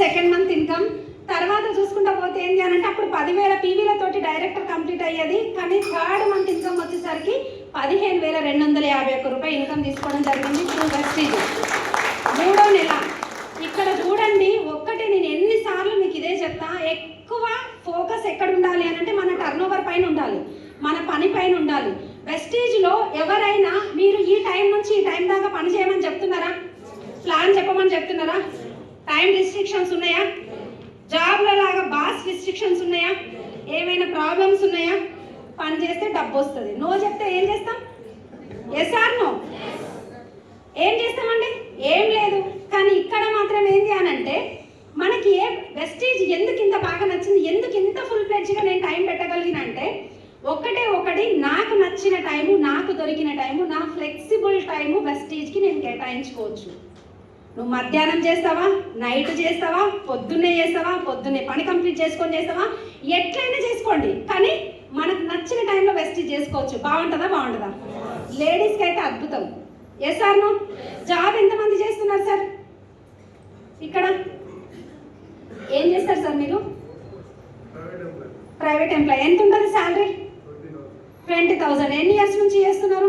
S1: సెకండ్ మంత్ ఇన్కమ్. తర్వాత చూసుకుంటా పోతే ఏంటి అని అంటే అప్పుడు 10,000 పీవీలతోటి డైరెక్టర్ కంప్లీట్ అయ్యేది. కానీ థర్డ్ మంత్ ఇన్కమ్ వచ్చేసరికి 15,251 రూపాయలు ఇన్కమ్ తీసుకోవడం జరిగింది త్రూ వెస్టీజ్. 3వ నెల. ఇక్కడ చూడండి, ఒక్కటే నేను ఎన్నిసార్లు మీకు ఇదే చెప్తా, ఎక్కువ ఫోకస్ ఎక్కడ ఉండాలి అని అంటే మన టర్నోవర్ పైన ఉండాలి, మన పని పైన ఉండాలి. వెస్టీజ్లో ఎవరైనా మీరు ఈ టైం నుంచి ఈ టైం దాకా పని చేయమని చెప్తున్నారా? ప్లాన్ చెప్పమని చెప్తున్నారా? టైం రిస్ట్రిక్షన్స్ ఉన్నాయా? జాబ్లో లాగా బాస్ రిస్ట్రిక్షన్స్ ఉన్నాయా? ఏమైనా ప్రాబ్లమ్స్ ఉన్నాయా? పని చేస్తే డబ్బు వస్తుంది. నో చెప్తే ఏం చేస్తాం? Yes or no? ఏం చేస్తామండి? ఏం లేదు. కానీ ఇక్కడ మాత్రం ఏంటి అని అంటే మనకి వెస్టీజ్ ఎందుకు ఇంత బాగా నచ్చింది, ఎందుకు ఇంత ఫుల్ ఫ్లెడ్జ్గా నేను టైం పెట్టగలిగిన అంటే ఒకటి నాకు నచ్చిన టైము, నాకు దొరికిన టైము, నా ఫ్లెక్సిబుల్ టైము వెస్టీజ్కి నేను కేటాయించుకోవచ్చు. నువ్వు మధ్యాహ్నం చేస్తావా, నైట్ చేస్తావా, పొద్దున్నే చేస్తావా, పొద్దున్నే పని కంప్లీట్ చేసుకొని చేస్తావా, ఎట్లయినా చేసుకోండి. కానీ మనకు నచ్చిన టైంలో వెస్టీజ్ చేసుకోవచ్చు. బాగుంటుందా? బాగుంటుందా? లేడీస్కి అయితే అద్భుతం. Yes or no? జాబ్ ఎంతమంది చేస్తున్నారు సార్? ఇక్కడ ఏం చేస్తారు సార్ మీరు? Private employ. ఎంత ఉంటుంది శాలరీ? 20,000. ఎన్ని ఇయర్స్ నుంచి చేస్తున్నారు?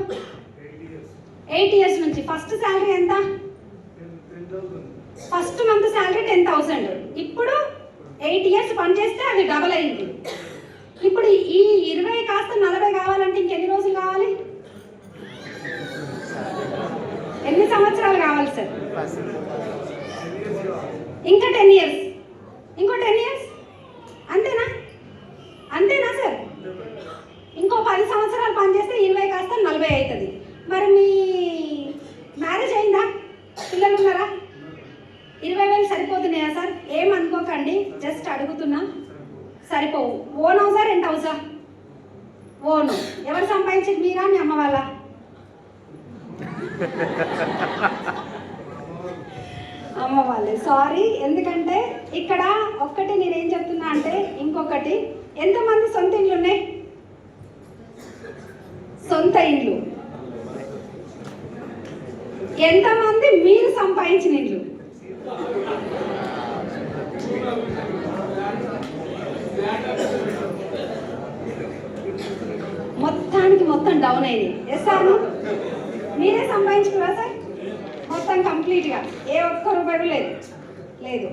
S1: 8 ఇయర్స్ నుంచి. ఫస్ట్ శాలరీ ఎంత? First month salary 10,000. ఇప్పుడు 8 ఇయర్స్ పని చేస్తే అది డబల్ అయింది. ఇప్పుడు ఈ 20 కాస్త 40 కావాలంటే ఇంకెన్ని రోజులు కావాలి? ఎన్ని సంవత్సరాలు కావాలి సార్? ఇంకా 10 ఇయర్స్. ఇంకో 10 ఇయర్స్. అంతేనా? అంతేనా సార్? ఇంకో 10 సంవత్సరాలు పనిచేస్తే 20 కాస్త 40 అవుతుంది. మరి మీ మ్యారేజ్ అయిందా? పిల్లలు ఉన్నారా? 20,000 సరిపోతున్నాయా సార్? ఏమనుకోకండి, జస్ట్ అడుగుతున్నా. సరిపోవు. ఓన్ హౌసా, రెంట్ హౌసా? ఓను. ఎవరు సంపాదించేది, మీరా మీ అమ్మ వాళ్ళ? అమ్మ వాళ్ళే. సారీ. ఎందుకంటే ఇక్కడ ఒక్కటి నేనేం చెప్తున్నా అంటే, ఇంకొకటి, ఎంతమంది సొంత ఇండ్లు ఉన్నాయి? సొంత ఇండ్లు. ఎంతమంది మీరు సంపాదించిన ఇండ్లు? మొత్తానికి మొత్తం డౌన్ అయింది. Yes or no? మీరే సంపాదించుకురా సార్? మొత్తం కంప్లీట్గా ఏ ఒక్క రూపాయి లేదు. లేదు.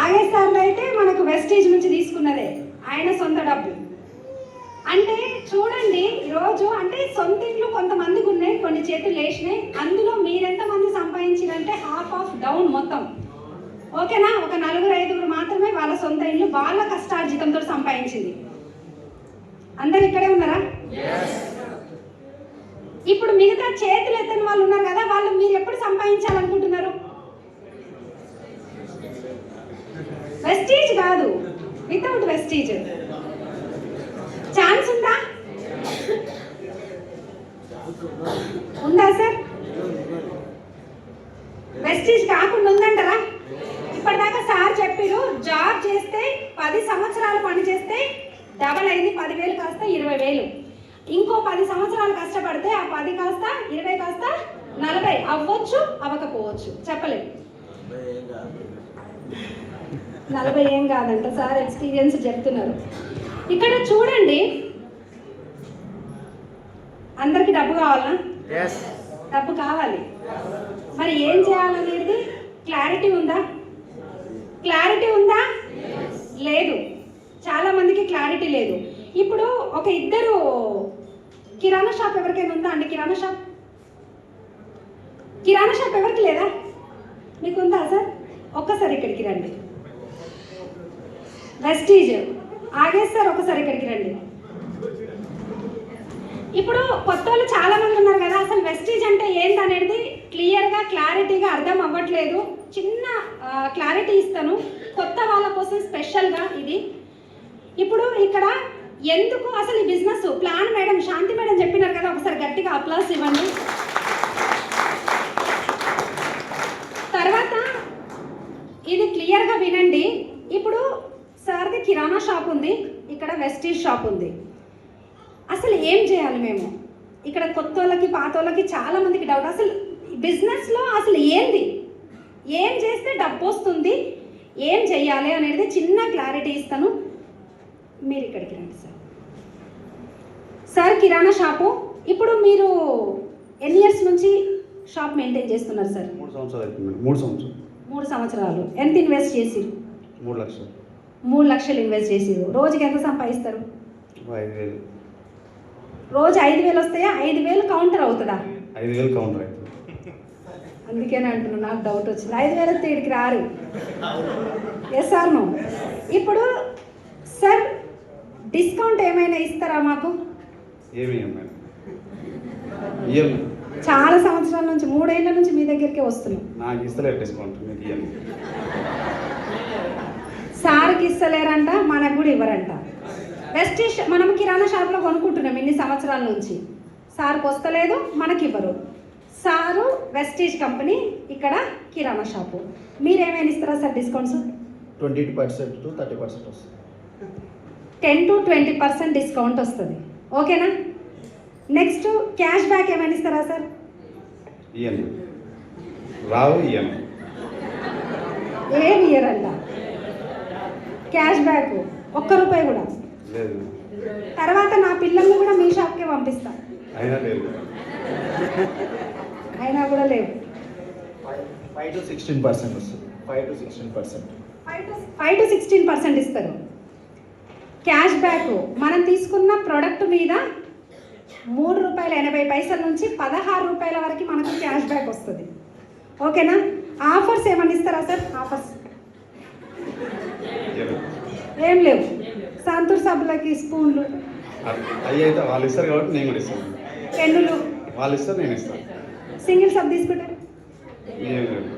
S1: ఆగేస్తార్లో అయితే మనకు వెస్టీజ్ నుంచి తీసుకున్నదే, ఆయన సొంత డబ్బు. అంటే చూడండి, ఈరోజు అంటే సొంత ఇంట్లో కొంతమందికి ఉన్నాయి, కొన్ని చేతులు లేచినాయి. అందులో మీరెంతమంది సంపాదించారంటే హాఫ్ ఆఫ్ డౌన్ మొత్తం. ఓకేనా? ఒక 4-5 మాత్రమే వాళ్ళ సొంత ఇల్లు వాళ్ళ కష్టార్జితంతో సంపాదించింది. అందరు ఇక్కడే ఉన్నారా? ఇప్పుడు మిగతా చేతులు ఎత్తని వాళ్ళు ఉన్నారు కదా, వాళ్ళు మీరు ఎప్పుడు సంపాదించాలనుకుంటున్నారు? వెస్టీజ్ కాదు, వితౌట్ వెస్టీజ్. ఛాన్స్ ఉందా? ఉందా సార్? వెస్టీజ్ కాకుండా ఉందంటారా? ఇప్పటిదాకా సార్ చెప్పారు, జాబ్ చేస్తే 10 సంవత్సరాలు పని చేస్తే డబల్ అయింది, 10,000 కాస్త 20,000. ఇంకో 10 సంవత్సరాలు కష్టపడితే ఆ 10 కాస్త 20 కాస్త 40 అవ్వచ్చు, అవ్వకపోవచ్చు, చెప్పలేదు. 40 ఏం కాదంట సార్, ఎక్స్పీరియన్స్ చెప్తున్నారు. ఇక్కడ చూడండి, అందరికి డబ్బు కావాలా? డబ్బు కావాలి. మరి ఏం చేయాలనేది క్లారిటీ ఉందా? క్లారిటీ ఉందా? లేదు. చాలా మందికి క్లారిటీ లేదు. ఇప్పుడు ఒక ఇద్దరు కిరాణా షాప్ ఎవరికైనా ఉందా అండి? కిరాణా షాప్ ఎవరికి లేదా? మీకు ఉందా సార్? ఒక్కసారి ఇక్కడికి రండి. వెస్టీజ్ ఆగేస్తారు, ఒకసారి ఇక్కడికి రండి. ఇప్పుడు కొత్త వాళ్ళు చాలా మంది ఉన్నారు కదా, అసలు వెస్టీజ్ అంటే ఏంటనేది క్లియర్గా క్లారిటీగా అర్థం అవ్వట్లేదు. చిన్న క్లారిటీ ఇస్తాను కొత్త వాళ్ళ కోసం స్పెషల్గా ఇది. ఇప్పుడు ఇక్కడ ఎందుకు అసలు ఈ బిజినెస్ ప్లాన్ మేడం శాంతి మేడం చెప్పినారు కదా, ఒకసారి గట్టిగా అప్లాస్ ఇవ్వండి. తర్వాత ఇది క్లియర్గా వినండి. ఇప్పుడు సార్ది కిరాణా షాప్ ఉంది, ఇక్కడ వెస్టీజ్ షాప్ ఉంది. అసలు ఏం చేయాలి మేము? ఇక్కడ కొత్త వాళ్ళకి పాత వాళ్ళకి చాలా మందికి డౌట్, అసలు బిజినెస్లో అసలు ఏంది, ఏం చేస్తే డబ్బు వస్తుంది, ఏం చెయ్యాలి అనేది చిన్న క్లారిటీ ఇస్తాను. మీరు ఇక్కడికి రండి సార్. సార్ కిరాణా షాపు, ఇప్పుడు మీరు ఎన్ని ఇయర్స్ నుంచి షాప్ మెయింటైన్ చేస్తున్నారు సార్?
S2: 3 సంవత్సరాలు అవుతుంది. 3 సంవత్సరాలు.
S1: 3 సంవత్సరాలు ఎంత ఇన్వెస్ట్ చేసిరు?
S2: 3 లక్షలు.
S1: 3 లక్షలు ఇన్వెస్ట్ చేసిరు. రోజుకి ఎంత సంపాదిస్తారు?
S2: 5,000.
S1: రోజు 5,000 వస్తాయా? 5,000 కౌంటర్ అవుతుందా?
S2: 5,000 కౌంటర్ అవుతుంది.
S1: అందుకేనే అంటున్నాను, నాకు డౌట్ వచ్చింది. 5,000 తీడికి రారు. Yes or no? ఇప్పుడు సార్ డిస్కౌంట్ ఏమైనా ఇస్తారా మాకు?
S2: ఏమి ఇయ్యం.
S1: చాలా సంవత్సరాల నుంచి 3 ఏళ్ళ నుంచి మీ దగ్గరికే వస్తున్నాం.
S2: నాకు ఇస్తలేరు డిస్కౌంట్, మీకు ఇయ్యం.
S1: సార్కి ఇస్తలేరంట, మనకు కూడా ఇవ్వరంట. వెస్టీజ్ మనం కిరాణా షాప్లో కొనుక్కుంటున్నాం ఇన్ని సంవత్సరాల నుంచి. సార్కి వస్తలేదు, మనకి ఇవ్వరు. సారు వెస్టీజ్ కంపెనీ, ఇక్కడ కిరాణా షాపు. మీరేమైనా ఇస్తారా సార్ డిస్కౌంట్స్?
S3: 20% to 30% వస్తుంది.
S1: 10 to 20% డిస్కౌంట్ వస్తుంది. ఓకేనా? నెక్స్ట్ క్యాష్ బ్యాక్ ఏమైనా ఇస్తారా సార్?
S2: ఇయ్యం. రావు, ఇయ్యం.
S1: ఏమి ఇయ్యరంట. క్యాష్ బ్యాక్ ₹1 కూడా
S2: లేదు.
S1: తర్వాత నా పిల్లల్ని కూడా మీ షాప్కే పంపిస్తా.
S2: అయినా లేదు.
S1: అయినా కూడా లేదు.
S3: 5 to 16% వస్తుంది. 5 to 16%.
S1: 5 to 16% ఇస్తారు. క్యాష్ బ్యాక్ మనం తీసుకున్న ప్రోడక్ట్ మీద ₹3.80 నుంచి ₹16 వరకు మనకు క్యాష్ బ్యాక్ వస్తుంది. ఓకేనా? ఆఫర్స్ ఏమన్నా ఇస్తారా సార్? ఆఫర్స్ ఏం లేవు. సంతూర్ సబ్బులకి స్పూన్లు
S2: అవి అయితే వాళ్ళు ఇస్తారు కాబట్టి నేను కూడా ఇస్తాను.
S1: పెన్నులు
S2: వాళ్ళు ఇస్తారు, నేను ఇస్తాను.
S1: సింగిల్ సబ్ తీసుకుంటారు.
S2: ఏం లేదు.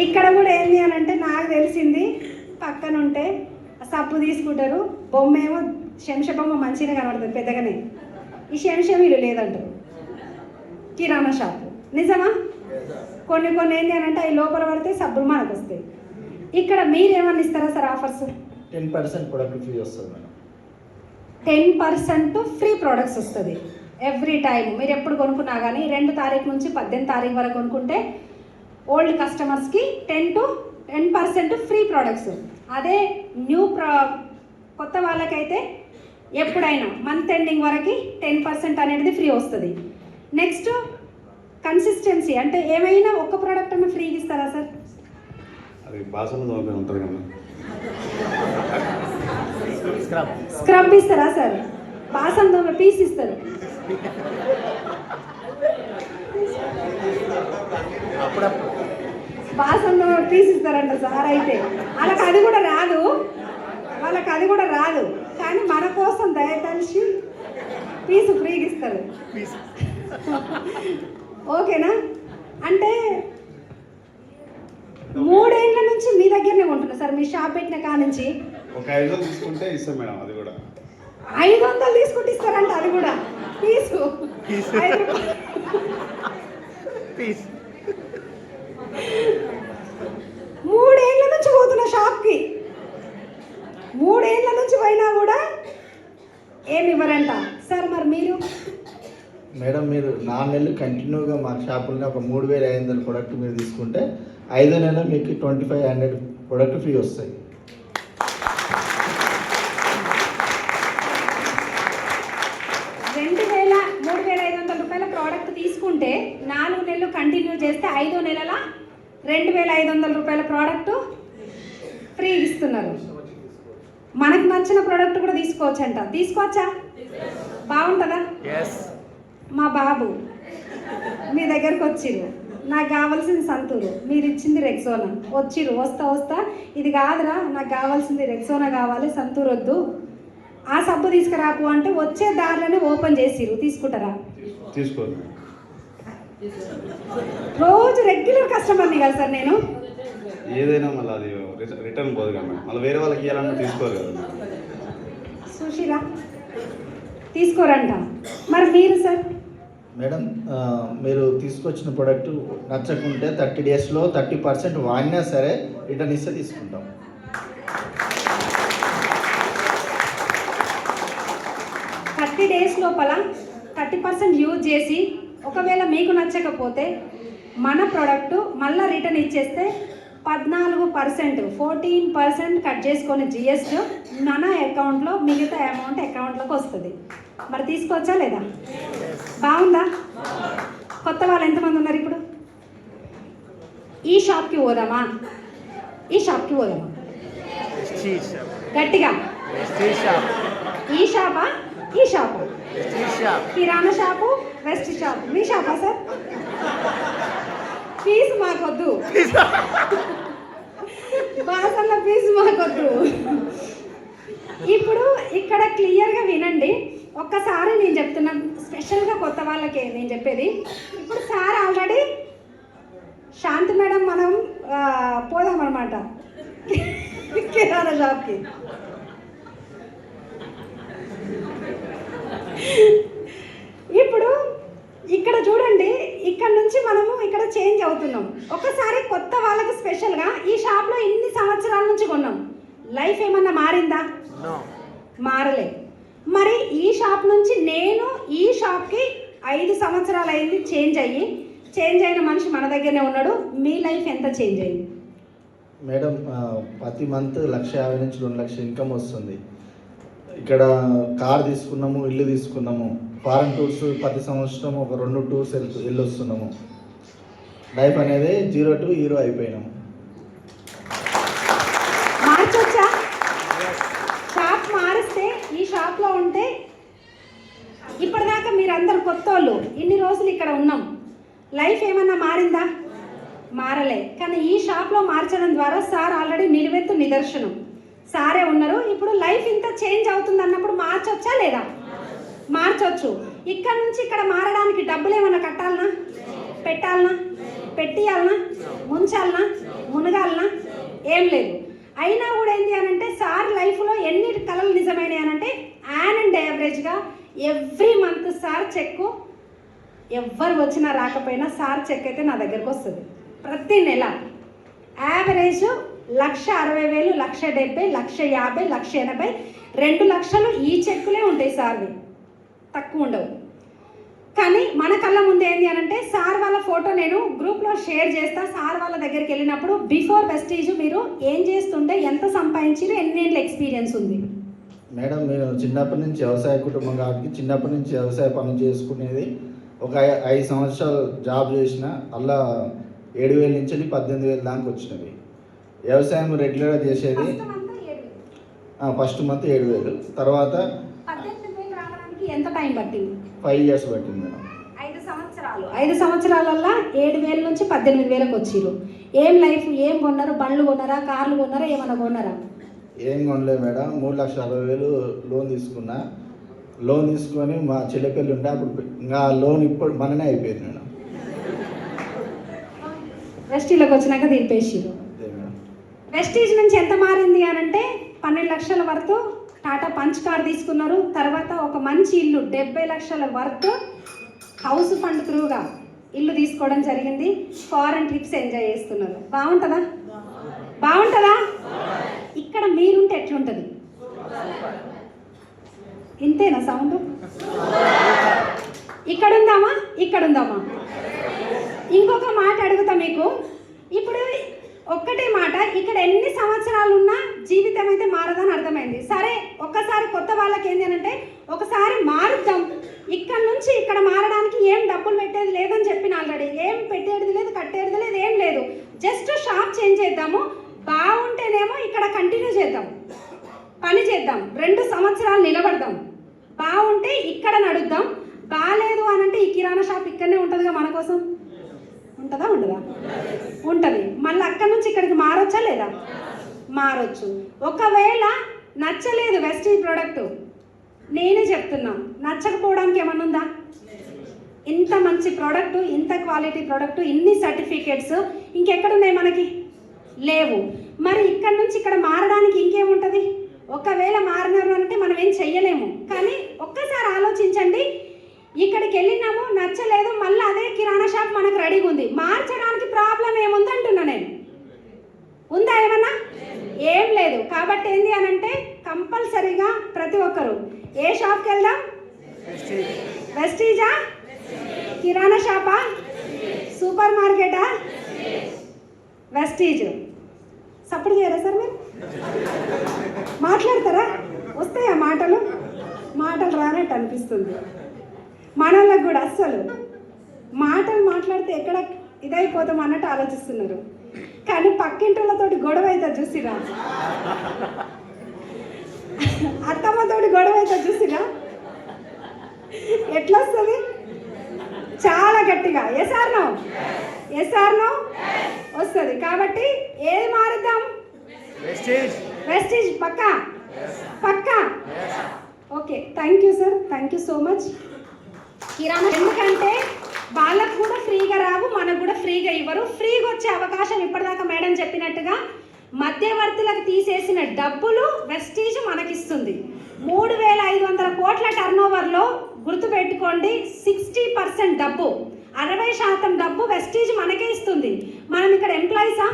S1: ఇక్కడ కూడా ఏంటి అని అంటే నాకు తెలిసింది, పక్కన ఉంటే సబ్బు తీసుకుంటారు, బొమ్మ ఏమో శంష బొమ్మ మంచిగా కనబడుతుంది పెద్దగానే. ఈ శంషమీలు లేదంటారు కిరాణా షాపు. నిజమా? కొన్ని ఏంటి అని అంటే అవి లోపల పడితే సబ్బులు మనకు వస్తాయి. ఇక్కడ మీరేమన్నా ఇస్తారా సార్ ఆఫర్స్?
S3: 10% ప్రొడక్ట్ ఫ్రీ వస్తుంది మేడం.
S1: 10% ఫ్రీ ప్రోడక్ట్స్ వస్తుంది ఎవ్రీ టైం. మీరు ఎప్పుడు కొనుక్కున్నా కానీ 2 తారీఖు నుంచి 18 తారీఖు వరకు కొనుక్కుంటే ఓల్డ్ కస్టమర్స్కి 10% ఫ్రీ ప్రోడక్ట్స్. అదే కొత్త వాళ్ళకైతే ఎప్పుడైనా మంత్ ఎండింగ్ వరకు 10% అనేది ఫ్రీ వస్తుంది. నెక్స్ట్ కన్సిస్టెన్సీ, అంటే ఏమైనా ఒక్క ప్రోడక్ట్ అన్న ఫ్రీగా ఇస్తారా సార్?
S2: అది బాసనలో ఉంటుంది కదా.
S1: స్క్రబ్ ఇస్తారా సార్? బాసంతో పీస్ ఇస్తారు. బాసంతో పీస్ ఇస్తారంట సార్. అయితే వాళ్ళకి అది కూడా రాదు, కానీ మన కోసం దయతలిసి పీసు ఫ్రీగా ఇస్తారు. ఓకేనా? అంటే 3 ఏళ్ళ నుంచి మీ దగ్గరనే ఉంటున్నా సార్. మీ షాప్ పెట్టిన కా నుంచి
S2: ఒక 500 తీసుకుంటే ఇస్తాం మేడం. అది కూడా
S1: 500 తీసుకుంటే ఇస్తారంట. అది కూడా పీసు 5 రూపాయలు. 3 ఏళ్ళ నుంచి పోతున్న షాప్కి. 3 ఏళ్ళ నుంచి పోయినా కూడా ఏమి ఇవ్వరంట సార్. మరి మీరు
S3: మేడం, మీరు 4 నెలలు కంటిన్యూగా మా షాపులోనే ఒక 3,500 ప్రొడక్ట్ మీరు తీసుకుంటే 5వ నెల మీకు 2,500 ప్రొడక్ట్ ఫ్రీ వస్తాయి.
S1: ₹3,500 ప్రోడక్ట్ తీసుకుంటే 4 నెలలు కంటిన్యూ చేస్తే 5వ నెలల ₹2,500 ప్రోడక్ట్ ఫ్రీ ఇస్తున్నారు. మనకు నచ్చిన ప్రోడక్ట్ కూడా తీసుకోవచ్చంట. తీసుకోవచ్చా? బాగుంటుందా? మా బాబు మీ దగ్గరకు వచ్చిర్రు, నాకు కావాల్సింది సంతూరు, మీరు ఇచ్చింది రెక్సోనా. వచ్చిర్రు, వస్తా ఇది కాదురా, నాకు కావాల్సింది రెక్సోనా కావాలి, సంతూర్ వద్దు, ఆ సబ్బు తీసుకురాకు అంటే వచ్చే దారిలోనే ఓపెన్ చేసిర్రు. తీసుకుంటారా?
S2: తీసుకోరు.
S1: రోజు రెగ్యులర్ కస్టమర్ని కదా సార్ నేను.
S2: ఏదైనా మళ్ళీ అది రిటర్న్ పోదు కదా, మళ్ళీ వేరే వాళ్ళకి ఇవ్వాలన్నా తీసుకోరు కదా.
S1: సుశీల తీసుకోరంట. మరి మీరు సార్?
S3: మేడం, మీరు తీసుకొచ్చిన ప్రోడక్ట్ నచ్చకుంటే 30 డేస్లో 30% వాడినా సరే రిటర్న్ ఇస్తే తీసుకుంటాం.
S1: డేస్ లోపల 30% యూజ్ చేసి ఒకవేళ మీకు నచ్చకపోతే మన ప్రోడక్ట్ మళ్ళీ రిటర్న్ ఇచ్చేస్తే 14% కట్ చేసుకొని జిఎస్టీ మన అకౌంట్లో మిగతా అమౌంట్ అకౌంట్లోకి వస్తుంది. మరి తీసుకోవచ్చా లేదా? బాగుందా? కొత్త వాళ్ళు ఎంతమంది ఉన్నారు ఇప్పుడు? ఈ షాప్కి పోదామా, ఈ షాప్కి పోదామా? గట్టిగా. ఈ షాపా, ఈ షాపా? కిరాణా షాపు, వెస్ట్ షాప్. మీ షాపా సార్? ఫీజు మాకొద్దు, బాసన్న ఫీజు మాకొద్దు. ఇప్పుడు ఇక్కడ క్లియర్గా వినండి. ఒక్కసారి నేను చెప్తున్నాను, స్పెషల్గా కొత్త వాళ్ళకే నేను చెప్పేది. ఇప్పుడు సార్ ఆల్రెడీ శాంతి మేడం మనం పోదామన్నమాట కిరాణా షాప్కి. ఇప్పుడు ఇక్కడ చూడండి, ఇక్కడ నుంచి మనము ఇక్కడ చేంజ్ అవుతున్నాం. ఒకసారి కొత్త వాళ్ళకు స్పెషల్గా ఈ షాప్లో ఇన్ని సంవత్సరాల నుంచి కొన్నాం, లైఫ్ ఏమన్నా మారిందా? మారలే. మరి ఈ షాప్ నుంచి నేను ఈ షాప్కి 5 సంవత్సరాలు అయింది చేంజ్ అయిన మనిషి మన దగ్గరనే ఉన్నాడు. మీ లైఫ్ ఎంత చేంజ్ అయింది?
S3: మేడం ప్రతి మంత్ 1,50,000 నుంచి 2 లక్షల ఇన్కమ్ వస్తుంది. ఇక్కడ కార్ తీసుకున్నాము, ఇల్లు తీసుకున్నాము, ఫారెన్ టూర్స్ ప్రతి సంవత్సరం ఒక 2 టూర్స్ వెళ్ళొస్తున్నాము. లైఫ్ అనేది 0 to హీరో అయిపోయినాము.
S1: మార్చొచ్చా? షాప్ మారిస్తే ఈ షాప్లో ఉంటే ఇప్పటిదాకా మీరందరూ కొత్త వాళ్ళు, ఇన్ని రోజులు ఇక్కడ ఉన్నాం, లైఫ్ ఏమన్నా మారిందా? మారలే. కానీ ఈ షాప్లో మార్చడం ద్వారా సార్ ఆల్రెడీ నిలువెత్తు నిదర్శనం. సారే ఉన్నారు. ఇప్పుడు లైఫ్ ఇంత చేంజ్ అవుతుంది అన్నప్పుడు మార్చొచ్చా లేదా? మార్చొచ్చు. ఇక్కడ నుంచి ఇక్కడ మారడానికి డబ్బులు ఏమన్నా కట్టాలనా, పెట్టాలనా, పెట్టియాలనా, ముంచాలనా, మునగాలనా? ఏం లేదు. అయినా కూడా ఏంటి అనంటే సార్ లైఫ్లో ఎన్ని కళలు నిజమైనవి అనంటే యాన్ అండ్ యావరేజ్గా ఎవ్రీ మంత్ సార్ చెక్కు, ఎవ్వరు వచ్చినా రాకపోయినా సార్ చెక్ అయితే నా దగ్గరకు వస్తుంది. ప్రతి నెల యావరేజ్ 1,60,000, 1,70,000, 1,50,000, 1,80,000, 2 లక్షలు ఈ చెక్కులే ఉంటాయి సార్వి, తక్కువ ఉండవు. కానీ మన కళ్ళ ముందు ఏంటి అనంటే సార్ వాళ్ళ ఫోటో నేను గ్రూప్లో షేర్ చేస్తా. సార్ వాళ్ళ దగ్గరికి వెళ్ళినప్పుడు బిఫోర్ వెస్టీజ్ మీరు ఏం చేస్తుంటే, ఎంత సంపాదించారు, ఎన్నేళ్ళ ఎక్స్పీరియన్స్ ఉంది?
S3: మేడం నేను చిన్నప్పటి నుంచి వ్యవసాయ కుటుంబం కాబట్టి చిన్నప్పటి నుంచి వ్యవసాయ పనులు చేసుకునేది. ఒక 5 సంవత్సరాలు జాబ్ చేసిన, అలా 7,000 నుంచి 18,000 దాకా వచ్చినవి. వ్యవసాయం రెగ్యులర్గా చేసేది. ఫస్ట్ మంత్ 7,000, తర్వాత
S1: 18,000 రావడానికి ఎంత టైం పట్టింది?
S3: 5 years పట్టింది మేడం.
S1: 5 సంవత్సరాలు. 5 సంవత్సరాలల్లో 7,000 నుంచి 18,000కి వచ్చిర్రు. ఏం లైఫ్, ఏం కొన్నారు? బండ్లు కొన్నారా, కార్లు కొన్నారా, ఏమన్నా కొన్నారా?
S3: ఏం కొనలేదు మేడం. 3,60,000 లోన్ తీసుకున్నా. లోన్ తీసుకొని మా చెల్లెపల్లి ఉంటే అప్పుడు ఇంకా లోన్ ఇప్పుడు మననే అయిపోయింది మేడం.
S1: వెస్టీలోకి వచ్చినాక తీర్పేసిరు. వెస్టీజ్ నుంచి ఎంత మారింది అని అంటే 12 లక్షల వరకు టాటా పంచ్ కార్ తీసుకున్నారు. తర్వాత ఒక మంచి ఇల్లు 70 లక్షల వరకు హౌస్ ఫండ్ త్రూగా ఇల్లు తీసుకోవడం జరిగింది. ఫారెన్ ట్రిప్స్ ఎంజాయ్ చేస్తున్నారు. బాగుంటుందా? బాగుంటుందా? ఇక్కడ మీరుంటే ఎట్లుంటుంది? ఇంతేనా సౌండ్? ఇక్కడ ఉందామా, ఇక్కడ ఉందామా? ఇంకొక మాట అడుగుతా మీకు. ఇప్పుడు ఒక్కటే మాట, ఇక్కడ ఎన్ని సంవత్సరాలు ఉన్నా జీవితం అయితే మారదని అర్థమైంది. సరే, ఒక్కసారి కొత్త వాళ్ళకి ఏంటి అని అంటే ఒకసారి మారుద్దాం. ఇక్కడ నుంచి ఇక్కడ మారడానికి ఏం డబ్బులు పెట్టేది లేదని చెప్పిన ఆల్రెడీ. ఏం పెట్టేది లేదు, కట్టేది లేదు, ఏం లేదు. జస్ట్ షాప్ చేంజ్ చేద్దాము. బాగుంటేనేమో ఇక్కడ కంటిన్యూ చేద్దాం, పని చేద్దాం, 2 సంవత్సరాలు నిలబడదాం. బాగుంటే ఇక్కడ నడుద్దాం. బాగాలేదు అని అంటే ఈ కిరాణా షాప్ ఇక్కడనే ఉంటుందిగా మన కోసం. ఉంటుందా? ఉండదా? ఉంటుంది. మళ్ళీ అక్కడి నుంచి ఇక్కడికి మారొచ్చా లేదా? మారొచ్చు. ఒకవేళ నచ్చలేదు వెస్టీజ్ ప్రోడక్ట్, నేనే చెప్తున్నా, నచ్చకపోవడానికి ఏమన్నా ఉందా? ఇంత మంచి ప్రోడక్ట్, ఇంత క్వాలిటీ ప్రోడక్ట్, ఇన్ని సర్టిఫికేట్స్ ఇంకెక్కడున్నాయి మనకి? లేవు. మరి ఇక్కడ నుంచి ఇక్కడ మారడానికి ఇంకేముంటుంది? ఒకవేళ మారినారు అంటే మనం ఏం చెయ్యలేము. కానీ ఒక్కసారి ఆలోచించండి, ఇక్కడికి వెళ్ళినాము, నచ్చలేదు, మళ్ళీ అదే కిరాణా షాప్ మనకు రెడీగా ఉంది. మార్చడానికి ప్రాబ్లం ఏముంది అంటున్నా నేను. ఉందా ఏమన్నా? ఏం లేదు. కాబట్టి ఏంది అని అంటే కంపల్సరీగా ప్రతి ఒక్కరు ఏ షాప్కి వెళ్దాం? వెస్టీజా, కిరాణా షాపా, సూపర్ మార్కెటా? వెస్టీజ్. సపోర్ట్ చేయరా సార్? మీరు మాట్లాడతారా? వస్తాయా మాటలు? మాటలు రానట్టు అనిపిస్తుంది మనోళ్ళకి కూడా. అస్సలు మాటలు మాట్లాడితే ఇదైపోతాం అన్నట్టు ఆలోచిస్తున్నారు. కానీ పక్కింటితోటి గొడవ అవుతుంది చూసిరా, అత్తమ్మతోటి గొడవ అవుతుంది చూసిరా, ఎట్లా వస్తుంది? చాలా గట్టిగా ఎస్ ఆర్ నో వస్తుంది. కాబట్టి ఏది మారుద్దాం? వెస్టీజ్ పక్కా. Okay, thank you sir, thank you so much. కిరాణా ఎందుకంటే వాళ్ళకు కూడా ఫ్రీగా రావు, మనకు కూడా ఫ్రీగా ఇవ్వరు. ఫ్రీగా వచ్చే అవకాశం ఇప్పటిదాకా మేడం చెప్పినట్టుగా మధ్యవర్తులకు తీసేసిన డబ్బులు వెస్టీజ్ మనకిస్తుంది. 3,500 కోట్ల టర్నోవర్లో గుర్తుపెట్టుకోండి, 60% డబ్బు, 60% డబ్బు వెస్టీజ్ మనకే ఇస్తుంది. మనం ఇక్కడ ఎంప్లాయీసా?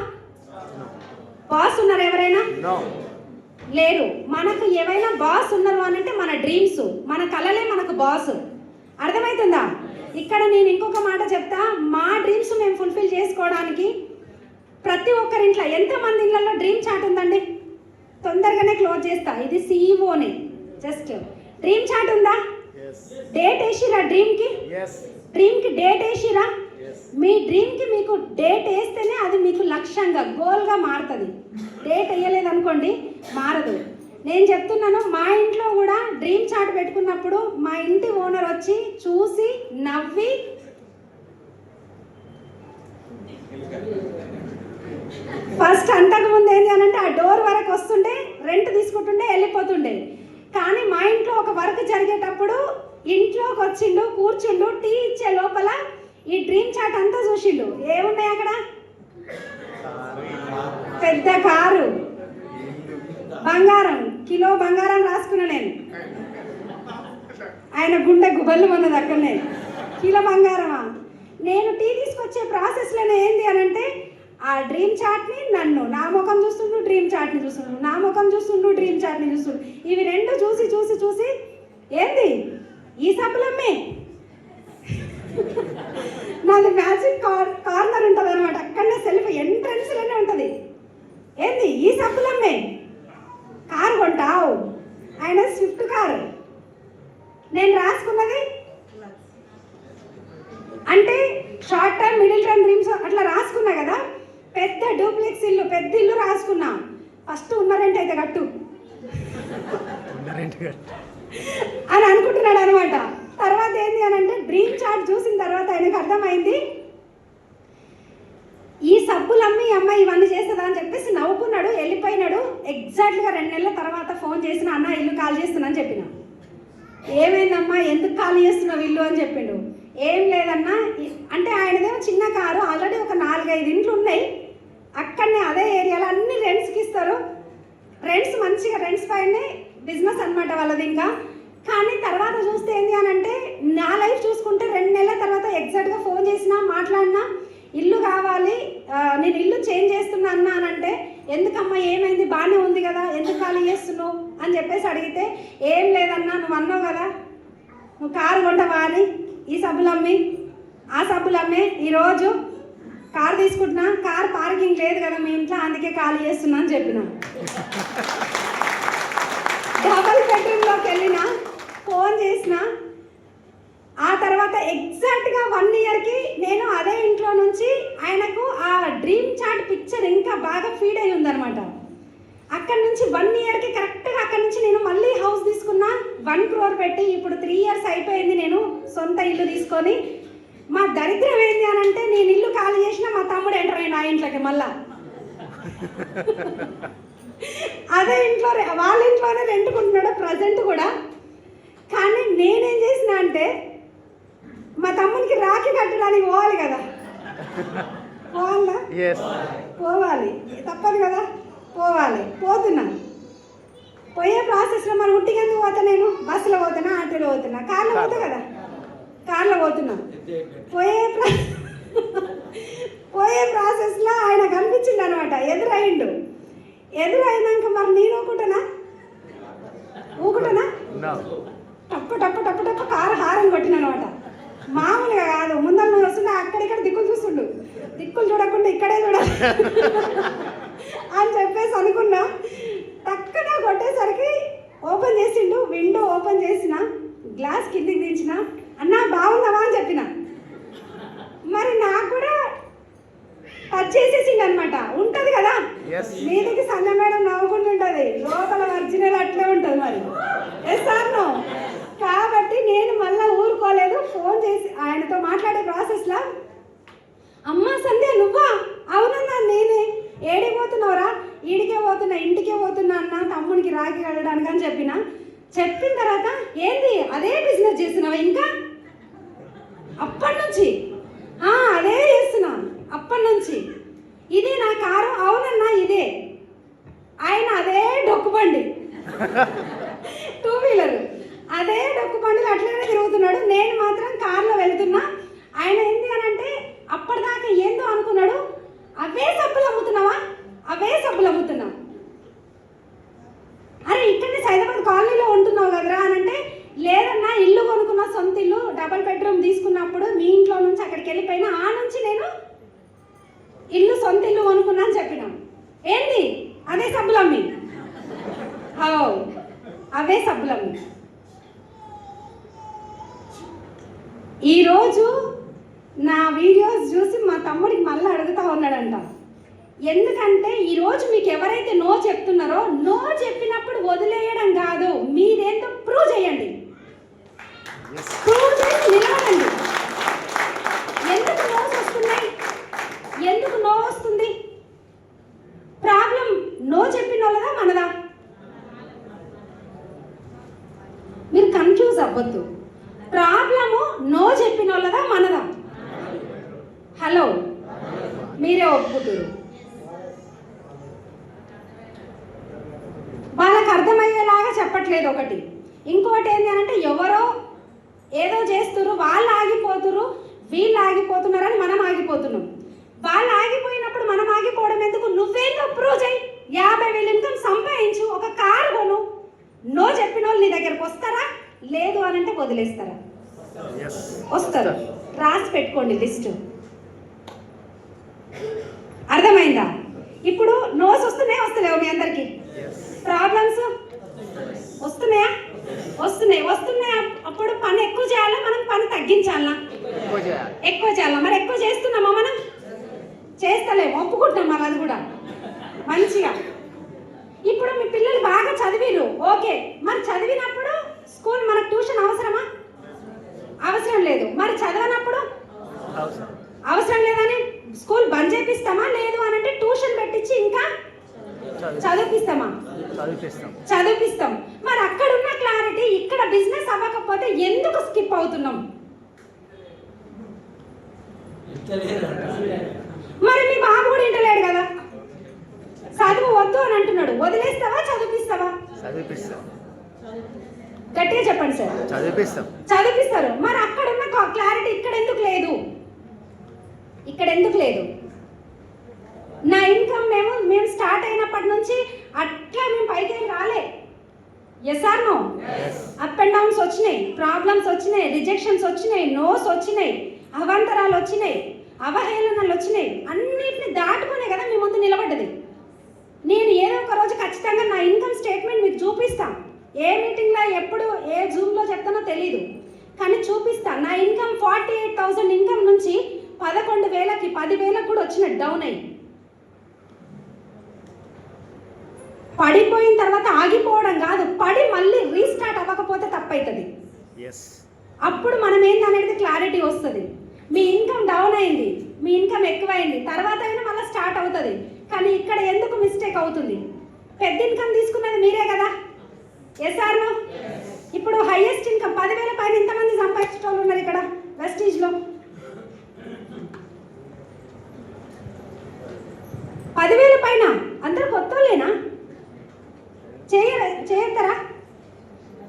S1: బాస్ ఉన్నారు ఎవరైనా? లేరు. మనకు ఏవైనా బాస్ ఉన్నారు అని అంటే మన డ్రీమ్స్, మన కలలే మనకు బాస్. అర్థమవుతుందా? ఇక్కడ నేను ఇంకొక మాట చెప్తా, మా డ్రీమ్స్ మేము ఫుల్ఫిల్ చేసుకోవడానికి ప్రతి ఒక్కరింట్లో ఎంతమంది ఇళ్ళల్లో డ్రీమ్ చాట్ ఉందండి? తొందరగానే క్లోజ్ చేస్తా. ఇది సీఈఓని జస్ట్ డ్రీమ్ చాట్ ఉందా? డేట్ వేసిరా డ్రీమ్కి డేట్ వేసిరా? మీ డ్రీమ్కి మీకు డేట్ వేస్తేనే అది మీకు లక్ష్యంగా గోల్గా మారుతుంది. డేట్ వేయలేదనుకోండి మారదు. నేను చెప్తున్నాను, మా ఇంట్లో కూడా డ్రీమ్ చాట్ పెట్టుకున్నప్పుడు మా ఇంటి ఓనర్ వచ్చి చూసి నవ్వి ఫస్ట్ అంతకుముందు ఏంటి అని అంటే ఆ డోర్ వరకు వస్తుండే, రెంట్ తీసుకుంటుండే, వెళ్ళిపోతుండే. కానీ మా ఇంట్లో ఒక వర్క్ జరిగేటప్పుడు ఇంట్లోకి వచ్చిండు, కూర్చుండు, టీ ఇచ్చే లోపల ఈ డ్రీమ్ చాట్ అంతా చూసిండు. ఏమున్నాయి అక్కడ? పెద్ద కారు, బంగారం, కిలో బంగారం రాసుకున్నా నేను. ఆయన గుండె గుబల్లు ఉన్నది అక్కడనే. కిలో బంగారమా? నేను టీ తీసుకొచ్చే ప్రాసెస్లోనే ఏంది అని అంటే ఆ డ్రీమ్ చాట్ని నన్ను, నా ముఖం చూస్తుండు, డ్రీమ్ చాట్ని చూస్తుండు, నా ముఖం చూస్తుండు, డ్రీమ్ చాట్ని చూస్తుండు. ఇవి రెండు చూసి చూసి చూసి ఏంది ఈ సబ్బులమ్మే నాది మ్యాజిక్ కార్నర్ ఉంటుంది అనమాట. అక్కడనే సెల్ఫ్ ఎంట్రన్స్లోనే ఉంటుంది. ఏంది ఈ సబ్బులమ్మే కారు కొంటావు? ఆయన స్విఫ్ట్ కారు. నేను రాసుకున్నది అంటే short term, middle term dreams అట్లా రాసుకున్నా కదా. పెద్ద డూప్లెక్స్ ఇల్లు, పెద్ద ఇల్లు రాసుకున్నా. ఫస్ట్ ఉన్న రెంట్ అయితే కట్టు అని అనుకుంటున్నాడు అనమాట. తర్వాత ఏంటి అని అంటే డ్రీమ్ చార్ట్ చూసిన తర్వాత ఆయనకు అర్థమైంది, ఈ సబ్బులు అమ్మి అమ్మాయి ఇవన్నీ చేస్తుందా అని చెప్పేసి నవ్వుకున్నాడు, వెళ్ళిపోయినాడు. ఎగ్జాక్ట్గా 2 నెలల తర్వాత ఫోన్ చేసిన, అన్న ఇల్లు ఖాళీ చేస్తున్నా అని చెప్పిన. ఏమైందమ్మా, ఎందుకు ఖాళీ చేస్తున్నావు ఇల్లు అని చెప్పిండు. ఏం లేదన్నా అంటే ఆయనదేమో చిన్న కారు, ఆల్రెడీ ఒక 4-5 ఇంట్లు ఉన్నాయి అక్కడనే, అదే ఏరియాలో అన్ని రెంట్స్కి ఇస్తారు. రెంట్స్ మంచిగా, రెంట్స్ పైనే బిజినెస్ అనమాట వాళ్ళది. ఇంకా కానీ తర్వాత చూస్తే ఏంటి అని అంటే నా లైఫ్ చూసుకుంటే 2 నెలల తర్వాత ఎగ్జాక్ట్గా ఫోన్ చేసినా, మాట్లాడినా, ఇల్లు కావాలి, నేను ఇల్లు చేంజ్ చేస్తున్నా అన్నా అని అంటే, ఎందుకమ్మా ఏమైంది, బాగానే ఉంది కదా, ఎందుకు ఖాళీ చేస్తున్నావు అని చెప్పేసి అడిగితే, ఏం లేదన్నా నువ్వు అన్నావు కదా నువ్వు కారు కొంటావా అని, ఈ సబ్బులు అమ్మి ఆ సబ్బులు అమ్మే ఈరోజు కారు తీసుకుంటున్నా, కారు పార్కింగ్ లేదు కదా మీ ఇంట్లో, అందుకే ఖాళీ చేస్తున్నా అని చెప్పిన. డబల్ బెడ్రూమ్లోకి వెళ్ళిన, ఫోన్ చేసిన. ఆ తర్వాత ఎగ్జాక్ట్గా 1 ఇయర్కి నేను అదే ఇంట్లో నుంచి ఆయనకు ఆ డ్రీమ్ చాట్ పిక్చర్ ఇంకా బాగా ఫీడ్ అయి ఉందనమాట. అక్కడి నుంచి 1 ఇయర్కి కరెక్ట్గా అక్కడి నుంచి నేను మళ్ళీ హౌస్ తీసుకున్నా, 1 crore పెట్టి. ఇప్పుడు 3 years అయిపోయింది నేను సొంత ఇల్లు తీసుకొని. మా దరిద్రం ఏంటి అని అంటే నేను ఇల్లు ఖాళీ చేసినా మా తమ్ముడు ఎంటర్ అయిన ఆ ఇంట్లోకి మళ్ళా. అదే ఇంట్లో, వాళ్ళ ఇంట్లోనే రెంట్కుంటున్నాడు ప్రజెంట్ కూడా. కానీ నేనేం చేసిన అంటే మా తమ్మునికి రాఖీ కట్టడానికి పోవాలి కదా, పోవాలా? పోవాలి, తప్పదు కదా, పోవాలి. పోతున్నా. పోయే ప్రాసెస్లో మరి ఉట్టిగా ఎందుకు పోతా? నేను బస్సులో పోతున్నా, ఆటోలో పోతున్నా, కార్లో పోతా కదా, కార్లో పోతున్నా. పోయే ప్రాసెస్లో ఆయన కనిపించింది అనమాట, ఎదురైండు. ఎదురైనాక మరి నేను ఊకుంటానా టప్పు టప్పు టప్పు టప్పు కారు హారం కొట్టిన అనమాట. మామూలుగా కాదు, ముందర నువ్వు వస్తుండే అక్కడిక్కడ దిక్కులు చూస్తుండు, దిక్కులు చూడకుండా ఇక్కడే చూడాలి అని చెప్పేసి అనుకున్నా. టక్కున కొట్టేసరికి ఓపెన్ చేసిండు, విండో ఓపెన్ చేసిన, గ్లాస్ కిందికి దించిన, అన్నా బాగుందావా అని చెప్పిన. మరి నాకు కూడా టచ్ చేసేసింది అనమాట. ఉంటది కదా మీదికి సంధ్య మేడం నవ్వుకుంటుంటది, లోపల ఒరిజినల్ అట్లే ఉంటుంది మరి. Yes sir no. కాబట్టి నేను మళ్ళీ ఊరుకోలేదు, ఫోన్ చేసి ఆయనతో మాట్లాడే ప్రాసెస్లో, అమ్మా సంధ్య నువ్వా? అవునన్నా నేనే. ఏడికి పోతున్నావురా? ఈడికే పోతున్నా, ఇంటికే పోతున్నా అన్న, తమ్మునికి రాఖీ కట్టడానికి అని చెప్పిన తర్వాత ఏంది అదే బిజినెస్ చేస్తున్నావా ఇంకా? అప్పటి నుంచి అదే చేస్తున్నా అప్పటి నుంచి. ఇదే నా కారు? అవునన్నా ఇదే. ఆయన అదే డొక్కుబండి, 2 వీలర్, అదే డొక్కుబండిలో అట్లనే తిరుగుతున్నాడు. నేను మాత్రం కార్లో వెళ్తున్నా. ఆయన ఏంటి అని అంటే అప్పటిదాకా ఏందో అనుకున్నాడు, అవే సబ్బులు అమ్ముతున్నావా? అవే సబ్బులు అమ్ముతున్నా. అరే ఇక్కడనే సైదాబాద్ కాలనీలో ఉంటున్నావు కదరా అని అంటే, లేదన్నా ఇల్లు కొనుక్కున్నా, సొంత ఇల్లు, డబల్ బెడ్రూమ్ తీసుకున్నప్పుడు మీ ఇంట్లో నుంచి అక్కడికి వెళ్ళిపోయినా, ఆ నుంచి నేను సొంత ఇల్లు కొనుక్కున్నా అని చెప్పినా. ఏంది అదే సబ్బులమ్మి? అవే సబ్బులమ్మి. ఈరోజు నా వీడియోస్ చూసి మా తమ్ముడికి మళ్ళీ అడుగుతా ఉన్నాడంట. ఎందుకంటే ఈరోజు మీకు ఎవరైతే నో చెప్తున్నారో, నో చెప్పినప్పుడు వదిలేయడం కాదు, మీరేంటో ప్రూవ్ చేయండి, ప్రూవ్ చేసి నిలబడండి. ఎందుకు నోస్ వస్తున్నాయి? ఎందుకు నో వస్తుంది? ప్రాబ్లం నో చెప్పిన వాళ్ళదా మనదా? మీరు కన్ఫ్యూజ్ అవ్వద్దు. ప్రాబ్లము నో చెప్పిన వాళ్ళదా మనదా? హలో, మీరే ఒప్పుకుంటారు. వాళ్ళకి అర్థమయ్యేలాగా చెప్పట్లేదు ఒకటి. ఇంకోటి ఏంటి అని అంటే, ఎవరో ఏదో చేస్తున్నారు, వాళ్ళు ఆగిపోతున్నారు, వీళ్ళు ఆగిపోతున్నారని మనం ఆగిపోతున్నాం. వాళ్ళు ఆగిపోయినప్పుడు మనం ఆగిపోవడం ఎందుకు? నువ్వేందో ప్రూవ్ చేయి, 50,000 ఇన్కమ్ సంపాదించు, ఒక కారు కొను. నో చెప్పిన వాళ్ళు నీ దగ్గరకు వస్తారా? లేదు అని అంటే వదిలేస్తారా? వస్తారు. రాసి పెట్టుకోండి లిస్టు. అర్థమైందా? ఇప్పుడు నోస్ వస్తున్నాయా వస్తలేవు మీ అందరికి? ప్రాబ్లమ్స్ వస్తున్నాయా? వస్తున్నాయా? అప్పుడు పని ఎక్కువ చేయాలా, మనం పని తగ్గించాలా? ఎక్కువ చేయాలా. మరి ఎక్కువ చేస్తున్నామా మనం? చేస్తలేము, ఒప్పుకుంటున్నాం మరి అది కూడా మంచిగా. ఇప్పుడు మీ పిల్లలు బాగా చదివిరు, ఓకే. మరి చదివినప్పుడు స్కూల్ మనకు ట్యూషన్ అవసరమా? అవసరం లేదు. మరి చదవనప్పుడు అవసరం లేదని స్కూల్ బంద్ చేపిస్తామా? లేదు అని అంటే ట్యూషన్ పెట్టించి ఇంకా చదివిస్తామా? చదివిస్తాం. మరి అక్కడ ఉన్న క్లారిటీ ఇక్కడ బిజినెస్ అవ్వకపోతే ఎందుకు స్కిప్ అవుతున్నాం? మరి మీ బాబు కూడా ఇంటలేడు కదా, చదువు వద్దు అని అంటున్నాడు. వదిలేస్తావా చదివిస్తావా? గట్టిగా చెప్పండి సార్. చదివిస్తారు. మరి అక్కడ ఉన్న క్లారిటీ ఇక్కడ ఎందుకు లేదు? నా ఇన్కమ్ మేము స్టార్ట్ అయినప్పటి నుంచి అట్లా మేము పైకి రాలే. Yes or no? Up and downs వచ్చినాయి, ప్రాబ్లమ్స్ వచ్చినాయి, రిజెక్షన్స్ వచ్చినాయి, నోస్ వచ్చినాయి, అవాంతరాలు వచ్చినాయి, అవహేళనలు వచ్చినాయి. అన్నిటిని దాటుకునే కదా మీ ముందు నిలబడ్డది. నేను ఏదో ఒక రోజు ఖచ్చితంగా నా ఇన్కమ్ స్టేట్మెంట్ మీకు చూపిస్తాను. ఏ మీటింగ్లో, ఎప్పుడు, ఏ జూమ్లో చెప్తానో తెలీదు, కానీ చూపిస్తాను. నా ఇన్కమ్ 48,000 ఇన్కమ్ నుంచి 11,000కి 10,000కి కూడా వచ్చిన డౌన్ అయ్యి, పడిపోయిన తర్వాత ఆగిపోవడం కాదు, పడి మళ్ళీ రీస్టార్ట్ అవ్వకపోతే తప్పవుతుంది. అప్పుడు మనం ఏంటనేది క్లారిటీ వస్తుంది. మీ ఇన్కమ్ డౌన్ అయింది, మీ ఇన్కమ్ ఎక్కువైంది, తర్వాత అయినా మళ్ళీ స్టార్ట్ అవుతుంది. కానీ ఇక్కడ ఎందుకు మిస్టేక్ అవుతుంది? పెద్ద ఇన్కమ్ తీసుకున్నది మీరే కదా. Yes or no? ఇప్పుడు హైయెస్ట్ ఇన్కమ్ 10,000 పైన ఇంతమంది సంపాదించే వాళ్ళు ఉన్నారు ఇక్కడ వెస్టీజ్లో. 10,000 పైన అందరూ కొత్తలేనా? చేయతారా?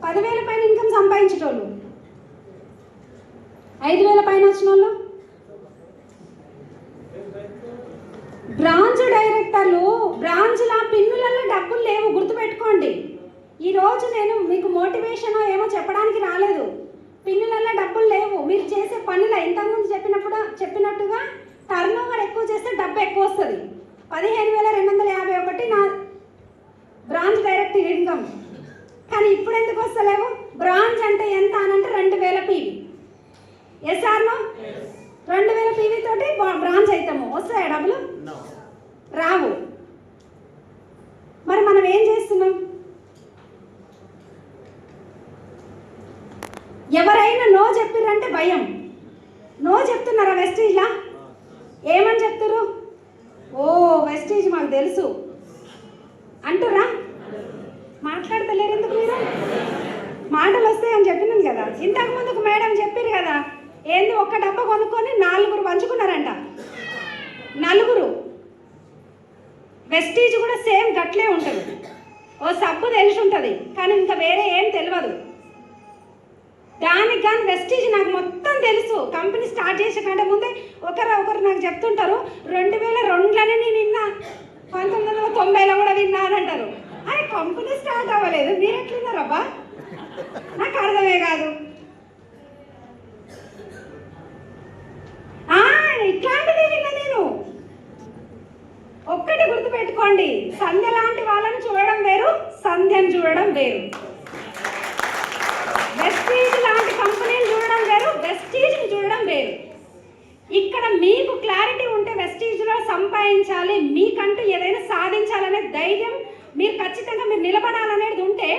S1: 10,000 పైన ఇన్కమ్ సంపాదించేటోళ్ళు, 5,000 పైన వచ్చిన వాళ్ళు, బ్రాంచ్ డైరెక్టర్లు, బ్రాంచ్ల పిన్నులలో డబ్బులు లేవు, గుర్తుపెట్టుకోండి. ఈరోజు నేను మీకు మోటివేషన్ ఏమో చెప్పడానికి రాలేదు. పిన్నులలో డబ్బులు లేవు. మీరు చేసే పనుల ఇంతకుముందు చెప్పినట్టుగా టర్న్ ఓవర్ ఎక్కువ చేస్తే డబ్బు ఎక్కువ వస్తుంది. 15,251 నా బ్రాంచ్ డైరెక్ట్ ఇన్కమ్. కానీ ఇప్పుడు ఎందుకు వస్తలేవు? బ్రాంచ్ అంటే ఎంత అని అంటే 2,000 PV. Yes or no? 2000 PV తోటి బ్రాంచ్ అవుతాము. వస్తాయా డబ్బులు? రావు. మరి మనం ఏం చేస్తున్నాం? ఎవరైనా నో చెప్పిర్రంటే భయం. నో చెప్తున్నారా వెస్టీజ్లా? ఏమని చెప్తారు? ఓ వెస్టీజ్ మాకు తెలుసు అంటురా? మాట్లాడతలేరు ఎందుకు మీరు? మాటలు వస్తాయని చెప్పినాను కదా. ఇంతకు ముందుకు మేడం చెప్పారు కదా, ఏంది ఒక్క డబ్బా కొనుక్కొని 4 పంచుకున్నారంట. 4. వెస్టీజ్ కూడా సేమ్ గట్లే ఉంటుంది. ఓ సబ్బు తెలిసి ఉంటుంది కానీ ఇంకా వేరే ఏం తెలియదు. దానికి కానీ వెస్టీజ్ నాకు మొత్తం తెలుసు. కంపెనీ స్టార్ట్ చేసే కంటే ముందే ఒకరు నాకు చెప్తుంటారు, 2002లోనే నేను విన్నా, 1990లో కూడా విన్నా అని అంటారు. అది కంపెనీ స్టార్ట్ అవ్వలేదు, మీరు ఎట్లున్నారబ్బా? నాకు అర్థమే కాదు. ఇట్లాంటిది విన్నా నేను. ఒక్కటి గుర్తుపెట్టుకోండి, సంధ్య లాంటి వాళ్ళని చూడడం వేరు, సంధ్యను చూడడం వేరు. వెస్టీజ్ లాంటి కంపెనీలు చూడడం వేరు, వెస్టీజ్ని చూడడం వేరు. ఇక్కడ మీకు క్లారిటీ ఉంటే వెస్టీజ్లో సంపాదించాలి, మీకంటూ ఏదైనా సాధించాలనే ధైర్యం, మీరు ఖచ్చితంగా మీరు నిలబడాలనేది ఉంటే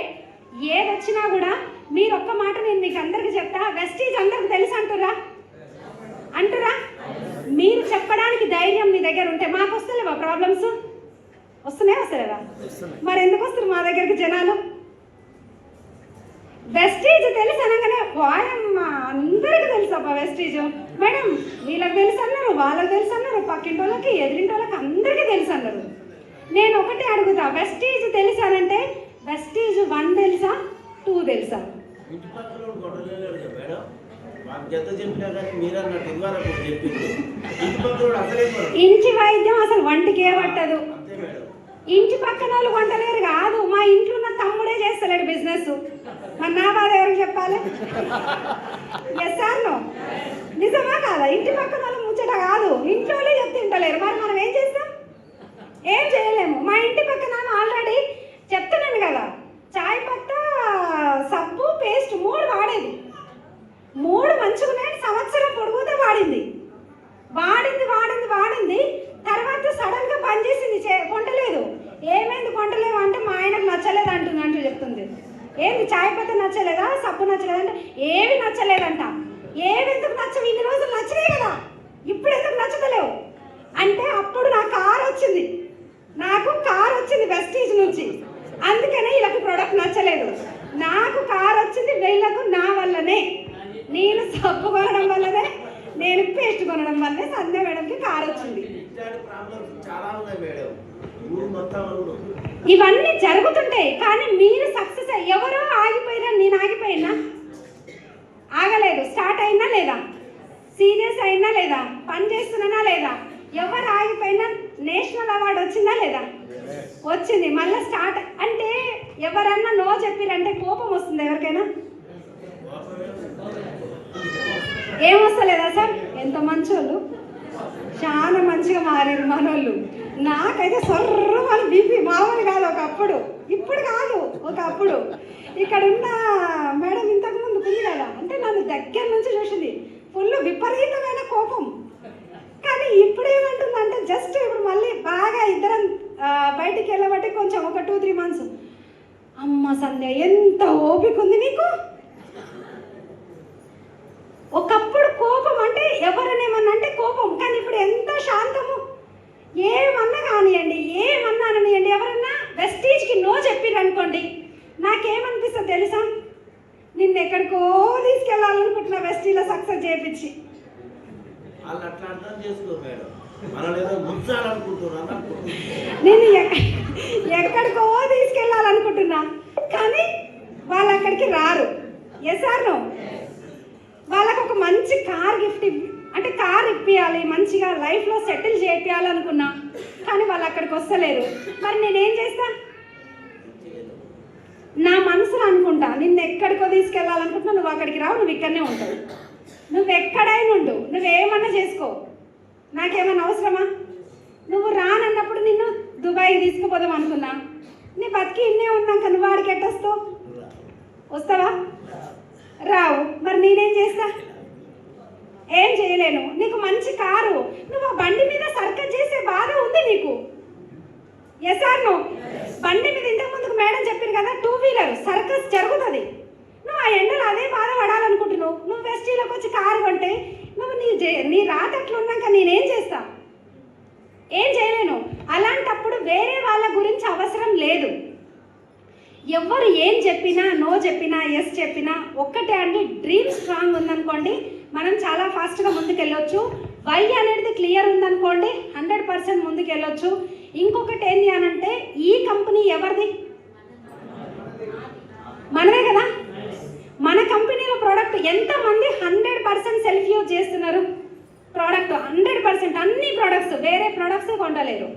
S1: ఏదొచ్చినా కూడా మీరు ఒక్క మాట నేను మీకు అందరికీ చెప్తా, వెస్టీజ్ అందరికి తెలుసు అంటురా? మీరు చెప్పడానికి ధైర్యం మీ దగ్గర ఉంటే మాకు వస్తలేవా ప్రాబ్లమ్స్? వస్తలేవా? మరి ఎందుకు వస్తారు మా దగ్గరికి జనాలు? వెస్టీజ్ తెలుసు అనగానే వాయమ్మ అందరికి తెలుసు అబ్బా వెస్టీజ్. మేడం వీళ్ళకి తెలుసు అన్నారు, వాళ్ళకి తెలుసు అన్నారు, పక్కింటి వాళ్ళకి ఎదిరింటి వాళ్ళకి అందరికీ తెలుసు అన్నారు. నేను ఒకటే అడుగుతా, వెస్టీజ్ తెలుసు అనంటే వెస్టీజ్ 1 తెలుసా 2 తెలుసా? ఇంటి వైద్యం అసలు వంటికే పట్టదు. ఇంటి పక్కన వాళ్ళు వంటలేరు కాదు, మా ఇంట్లో ఉన్న తమ్ముడే చేస్తలేడు బిజినెస్. మరి నా బాధ ఎవరికి చెప్పాలి? Yes or no? నిజమా కాదా? ఇంటి పక్కన వాళ్ళు ముచ్చట కాదు, ఇంట్లోనే చెప్తుంటలేరు. మరి మనం ఏం చేస్తాం? ఏం చేయలేము. మా ఇంటి పక్కన ఆల్రెడీ చెప్తున్నాను కదా, చాయ్ పత్తా, సబ్బు, పేస్ట్ 3 వాడేది. 3 మంచిగానే సంవత్సరం పొడుగుతే వాడింది. తర్వాత సడన్ గా బంద్ చేసింది, కొంటలేదు. ఏమైంది కొంటలేవు అంటే మా ఆయనకు నచ్చలేదు అంటూ చెప్తుంది. ఏంది చాయ్ పత్తా నచ్చలేదా, సబ్బు నచ్చలేదా అంటే ఏవి నచ్చలేదంట. ఏవి ఎందుకు నచ్చవు? ఇన్ని రోజులు నచ్చినాయి కదా, ఇప్పుడు ఎందుకు నచ్చలేవు అంటే అప్పుడు నాకు కారు వచ్చింది వెస్టీజ్ నుంచి. అందుకనే వీళ్ళకి ప్రొడక్ట్ నచ్చలేదు. నాకు కారు వచ్చింది వీళ్ళకు నా వల్లనే. నేను సబ్బు కొనడం వల్లనే, నేను పేస్ట్ కొనడం వల్లనే సంధ్య మేడంకి కారు వచ్చింది. ఇవన్నీ జరుగుతుంటాయి కానీ మీరు సక్సెస్. ఎవరో ఆగిపోయినా నేను ఆగిపోయినా? ఆగలేదు. స్టార్ట్ అయినా లేదా? సీరియస్ అయినా లేదా? పని చేస్తున్నానా లేదా? ఎవరు ఆగిపోయినా నేషనల్ అవార్డు వచ్చిందా లేదా? వచ్చింది. మళ్ళీ స్టార్ట్ అంటే ఎవరన్నా నో చెప్పిరంటే కోపం వస్తుంది ఎవరికైనా? ఏమొస్తలేదా సార్? ఎంత మంచోళ్ళు, చాలా మంచిగా మారారు మనోళ్ళు. నాకైతే సర్ర వాళ్ళు బీపీ మామూలు కాదు ఒకప్పుడు, ఇప్పుడు కాదు ఒకప్పుడు. ఇక్కడ ఉన్న మేడం ఇంతకు ముందు ఉంది కదా, అంటే నన్ను దగ్గర నుంచి చూసింది, ఫుల్ విపరీతమైన కోపం. కానీ ఇప్పుడు ఏమంటుందంటే జస్ట్ ఇప్పుడు మళ్ళీ బాగా ఇద్దరం బయటికి వెళ్ళబట్టి కొంచెం ఒక 2-3 months, అమ్మ సంధ్య ఎంత ఓపిక ఉంది నీకు. ఒకప్పుడు కోపం అంటే ఎవరనేమన్నా అంటే కోపం, కానీ ఇప్పుడు ఎంత శాంతము. ఏమన్నా కానివ్వండి, ఏమన్నా అననియండి, ఎవరన్నా వెస్టీజ్కి నో చెప్పిరనుకోండి, నాకేమనిపిస్తుంది తెలుసా? నిన్ను ఎక్కడికో తీసుకెళ్ళాలనుకుంటున్నా వెస్టీలో సక్సెస్ చేయించి. నేను ఎక్కడికో తీసుకెళ్ళాలనుకుంటున్నా కానీ వాళ్ళు అక్కడికి రారు. Yes or no? వాళ్ళకు ఒక మంచి కార్ గిఫ్ట్ అంటే కార్ ఇప్పియాలి, మంచిగా లైఫ్లో సెటిల్ చేయాలనుకున్నా కానీ వాళ్ళు అక్కడికి వస్తలేరు. మరి నేనేం చేస్తా? నా మనసులో అనుకుంటా, నిన్ను ఎక్కడికో తీసుకెళ్ళాలనుకుంటున్నా, నువ్వు అక్కడికి రావు, నువ్వు ఇక్కడనే ఉంటావు. నువ్వు ఎక్కడైనా ఉండు, నువ్వేమన్నా చేసుకో, నాకేమన్నా అవసరమా? నువ్వు రానన్నప్పుడు నిన్ను దుబాయ్ తీసుకుపోదాం అనుకున్నా, నీ బతికి ఇన్నే ఉన్నాక నువ్వు వాడికి ఎట్టొస్తావు? వస్తావా? రావు. మరి నేనేం చేస్తా? ఏం చేయలేను. నీకు మంచి కారు, నువ్వు ఆ బండి మీద సర్కస్ చేసే బాధ ఉంది నీకు. Yes or no? బండి మీద ఇంతకు ముందుకు మేడం చెప్పింది కదా, 2 వీలర్ సర్కస్ జరుగుతుంది. నువ్వు ఆ ఎండలు అదే బాధ పడాలనుకుంటున్నావు. నువ్వు వెస్టీలోకి వచ్చి కారు కొంటే నువ్వు నీ రాత అట్లున్నాక నేనేం చేస్తా? ఏం చేయలేను. అలాంటప్పుడు వేరే వాళ్ళ గురించి అవసరం లేదు. ఎవరు ఏం చెప్పినా, నో చెప్పినా, ఎస్ చెప్పినా ఒక్కటే అండి, డ్రీమ్ స్ట్రాంగ్ ఉందనుకోండి మనం చాలా ఫాస్ట్గా ముందుకెళ్ళొచ్చు. వై అనేది క్లియర్ ఉందనుకోండి 100% ముందుకెళ్ళొచ్చు. ఇంకొకటి ఏంటి అనంటే, ఈ కంపెనీ ఎవరిది? మనదే కదా. మన కంపెనీలో ప్రోడక్ట్ ఎంతమంది 100% సెల్ఫ్ యూజ్ చేస్తున్నారు? ప్రోడక్ట్ 100%, అన్ని ప్రోడక్ట్స్, వేరే ప్రోడక్ట్సే కొంటలేరు.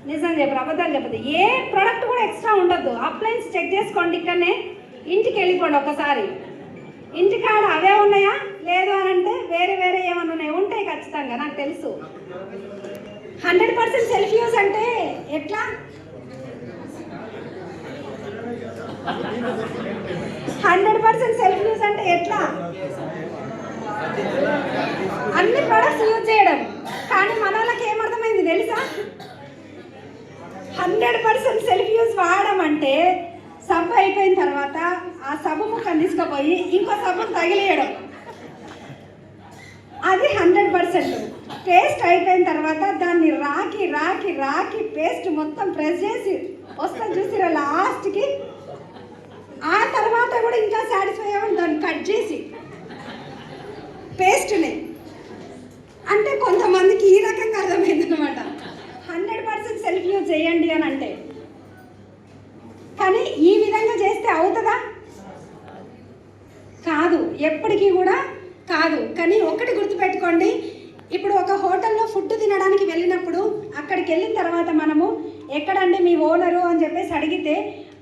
S1: నిజం చెప్పరు, అబద్ధాలు చెప్పదు. ఏ ప్రోడక్ట్ కూడా ఎక్స్ట్రా ఉండొద్దు. అప్లయన్స్ చెక్ చేసుకోండి, ఇక్కడనే ఇంటికి వెళ్ళిపోండి ఒకసారి. ఇంటికాడ అవే ఉన్నాయా లేదు అని అంటే వేరే వేరే ఏమన్నా ఉన్నాయి, ఉంటాయి ఖచ్చితంగా, నాకు తెలుసు. 100% సెల్ఫ్ యూజ్ అంటే ఎట్లా? 100% సెల్ఫ్ యూజ్ అంటే ఎట్లా? అన్ని ప్రొడక్ట్స్ యూజ్ చేయడం. కానీ మన వాళ్ళకి ఏమర్థమైంది తెలుసా? 100% సెల్ఫ్ యూజ్ వాడడం అంటే సబ్బు అయిపోయిన తర్వాత ఆ సబ్బు ముక్కను తీసుకుపోయి ఇంకో సబ్బును తగిలేయడం, అది 100%. పేస్ట్ అయిపోయిన తర్వాత దాన్ని రాకి రాకి రాకి పేస్ట్ మొత్తం ప్రెస్ చేసి వస్తుంది చూసిరా లాస్ట్కి. ఆ తర్వాత కూడా ఇంకా సాటిస్ఫై అవ్వండి దాన్ని కట్ చేసి పేస్ట్ని. అంటే కొంతమందికి ఈ రకంగా అర్థమైంది అనమాట 100% సెల్ఫ్ యూజ్ చేయండి అని అంటే. కానీ ఈ విధంగా చేస్తే అవుతుందా? కాదు, ఎప్పటికీ కూడా కాదు. కానీ ఒక్కటి గుర్తుపెట్టుకోండి, ఇప్పుడు ఒక హోటల్లో ఫుడ్ తినడానికి వెళ్ళినప్పుడు అక్కడికి వెళ్ళిన తర్వాత మనము ఎక్కడంటే మీ ఓనరు అని చెప్పేసి అడిగితే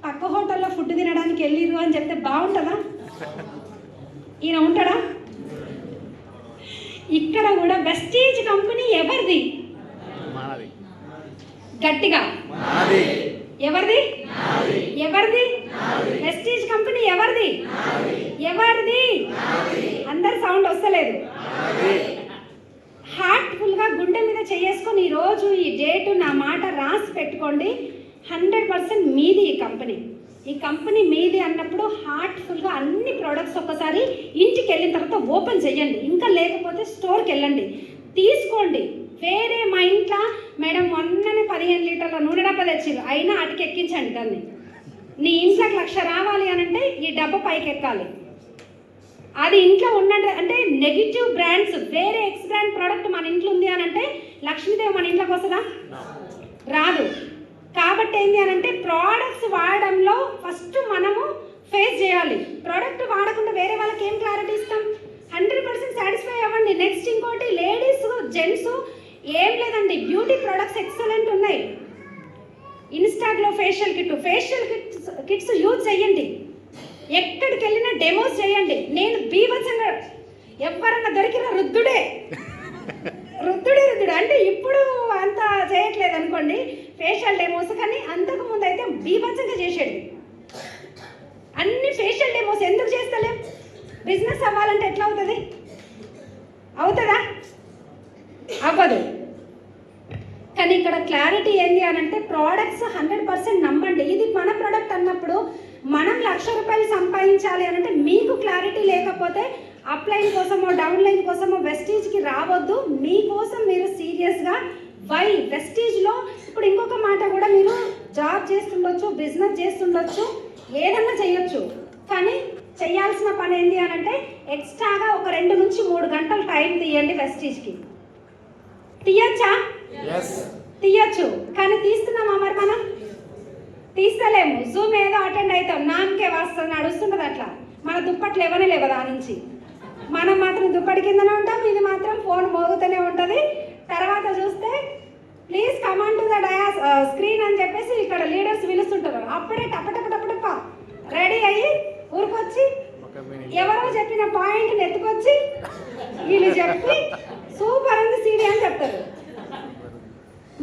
S1: పక్క హోటల్లో ఫుడ్ తినడానికి వెళ్ళిరు అని చెప్తే బాగుంటుందా? ఈయన ఉంటాడా? ఇక్కడ కూడా వెస్టీజ్ కంపెనీ ఎవరిది? గట్టిగా ఎవరిది? ఎవరిది? వెస్టీజ్ కంపెనీ ఎవరిది? ఎవరిది? అందరు సౌండ్ వస్తలేదు. హార్ట్ఫుల్గా గుండె మీద చేసుకొని ఈరోజు ఈ డేటు నా మాట రాసి పెట్టుకోండి. 100% మీది ఈ కంపెనీ. ఈ కంపెనీ మీది అన్నప్పుడు హార్ట్ఫుల్గా అన్ని ప్రోడక్ట్స్ ఒక్కసారి ఇంటికి వెళ్ళిన తర్వాత ఓపెన్ చేయండి. ఇంకా లేకపోతే స్టోర్కి వెళ్ళండి, తీసుకోండి. వేరే మా ఇంట్లో మేడం మొన్ననే 15 లీటర్ల నూనె డబ్బా తెచ్చిరు, అయినా అటుకి ఎక్కించండి దాన్ని. నీ ఇంట్లోకి 1,00,000 రావాలి అని అంటే ఈ డబ్బా పైకి ఎక్కాలి. అది ఇంట్లో ఉన్నట్టు అంటే నెగిటివ్ బ్రాండ్స్, వేరే ఎక్స్ బ్రాండ్ ప్రోడక్ట్ మన ఇంట్లో ఉంది అని అంటే లక్ష్మీదేవి మన ఇంట్లోకి వస్తుందా? రాదు. కాబట్టి ఏంటి అని అంటే ప్రోడక్ట్స్ వాడడంలో ఫస్ట్ మనము ఫేస్ చేయాలి. ప్రోడక్ట్ వాడకుండా వేరే వాళ్ళకి ఏం క్లారిటీ ఇస్తాం? 100% సాటిస్ఫై అవ్వండి. నెక్స్ట్ ఇంకోటి, లేడీస్ జెంట్స్ ఏం లేదండి, బ్యూటీ ప్రోడక్ట్స్ ఎక్సలెంట్ ఉన్నాయి. ఇన్స్టాగ్లో ఫేషియల్ కిట్స్ యూజ్ చేయండి. ఎక్కడికి వెళ్ళినా డెమోస్ చేయండి. నేను బీభత్సంగా ఎవరన్నా దొరికిన రుద్దుడే అంటే ఇప్పుడు అంత చేయట్లేదు అనుకోండి ఫేషియల్ డెమోస్, కానీ అంతకు ముందు అయితే బీభత్సంగా చేసేది. అన్ని ఫేషియల్ డెమోస్ ఎందుకు చేస్తలేం? బిజినెస్ అవ్వాలంటే ఎట్లా అవుతుంది? అవుతుందా? అవ్వదు. కానీ ఇక్కడ క్లారిటీ ఏంటి అని అంటే ప్రోడక్ట్స్ 100% నమ్మండి. ఇది మన ప్రోడక్ట్ అన్నప్పుడు మనం 1,00,000 రూపాయలు సంపాదించాలి అని అంటే మీకు క్లారిటీ లేకపోతే అప్లైన్ కోసమో డౌన్లైన్ కోసమో వెస్టీజ్కి రావద్దు. మీకోసం మీరు సీరియస్గా వై వెస్టీజ్లో ఇప్పుడు ఇంకొక మాట కూడా, మీరు జాబ్ చేస్తుండొచ్చు, బిజినెస్ చేస్తుండొచ్చు, ఏదన్నా చేయొచ్చు. కానీ చేయాల్సిన పని ఏంటి అని అంటే ఎక్స్ట్రాగా ఒక 2 నుంచి 3 గంటలు టైం తీయండి వెస్టీజ్కి. తీయచ్చా? తీయచ్చు. కానీ తీస్తున్నామా మరి? మనం తీస్తలేము. జూమ్ ఏదో అటెండ్ అవుతాం, నామకే వస్తుంది, నడుస్తుంటుంది అట్లా. మన దుప్పట్లు ఎవరే లేవు దాని నుంచి. మనం మాత్రం దుప్పటి కిందనే ఉంటాం, ఇది మాత్రం ఫోన్ మోగుతూనే ఉంటుంది. తర్వాత చూస్తే please command to the screen అని చెప్పేసి ఇక్కడ లీడర్స్ పిలుస్తుంటారు. అప్పుడే టపటపటపటప రెడీ అయ్యి ఊరికొచ్చి ఎవరో చెప్పిన పాయింట్ని ఎత్తుకొచ్చి వీళ్ళు చెప్పి సూపర్ ఉంది సీడీ అని చెప్తారు.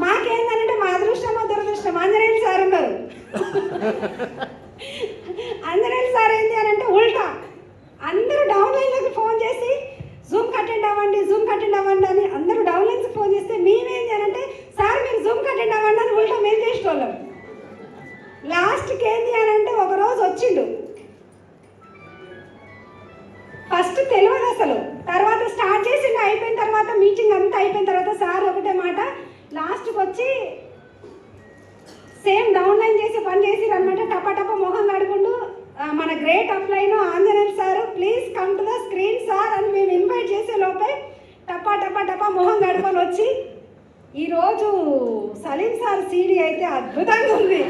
S1: మాకేంటంటే మా అదృష్టమో దురదృష్టం, ఆంజనేయులు సార్ ఉన్నారు. ఆంజనేయులు సార్ ఏంటి అని అంటే ఉల్టా అందరూ డౌన్లైన్లోకి ఫోన్ చేసి జూమ్ కట్ వచ్చి సేమ్ డౌన్ లైన్ చేసి పని చేసిరు అనమాట. టపా మొహం కడుకుంటూ మన great upline Anjaneyulu sir please come to the screen sir అని మేము ఇన్వైట్ చేసే లోపే టపా మొహం కడుకొని వచ్చి ఈరోజు సలీం సార్ సీడీ అయితే అద్భుతంగా ఉంది.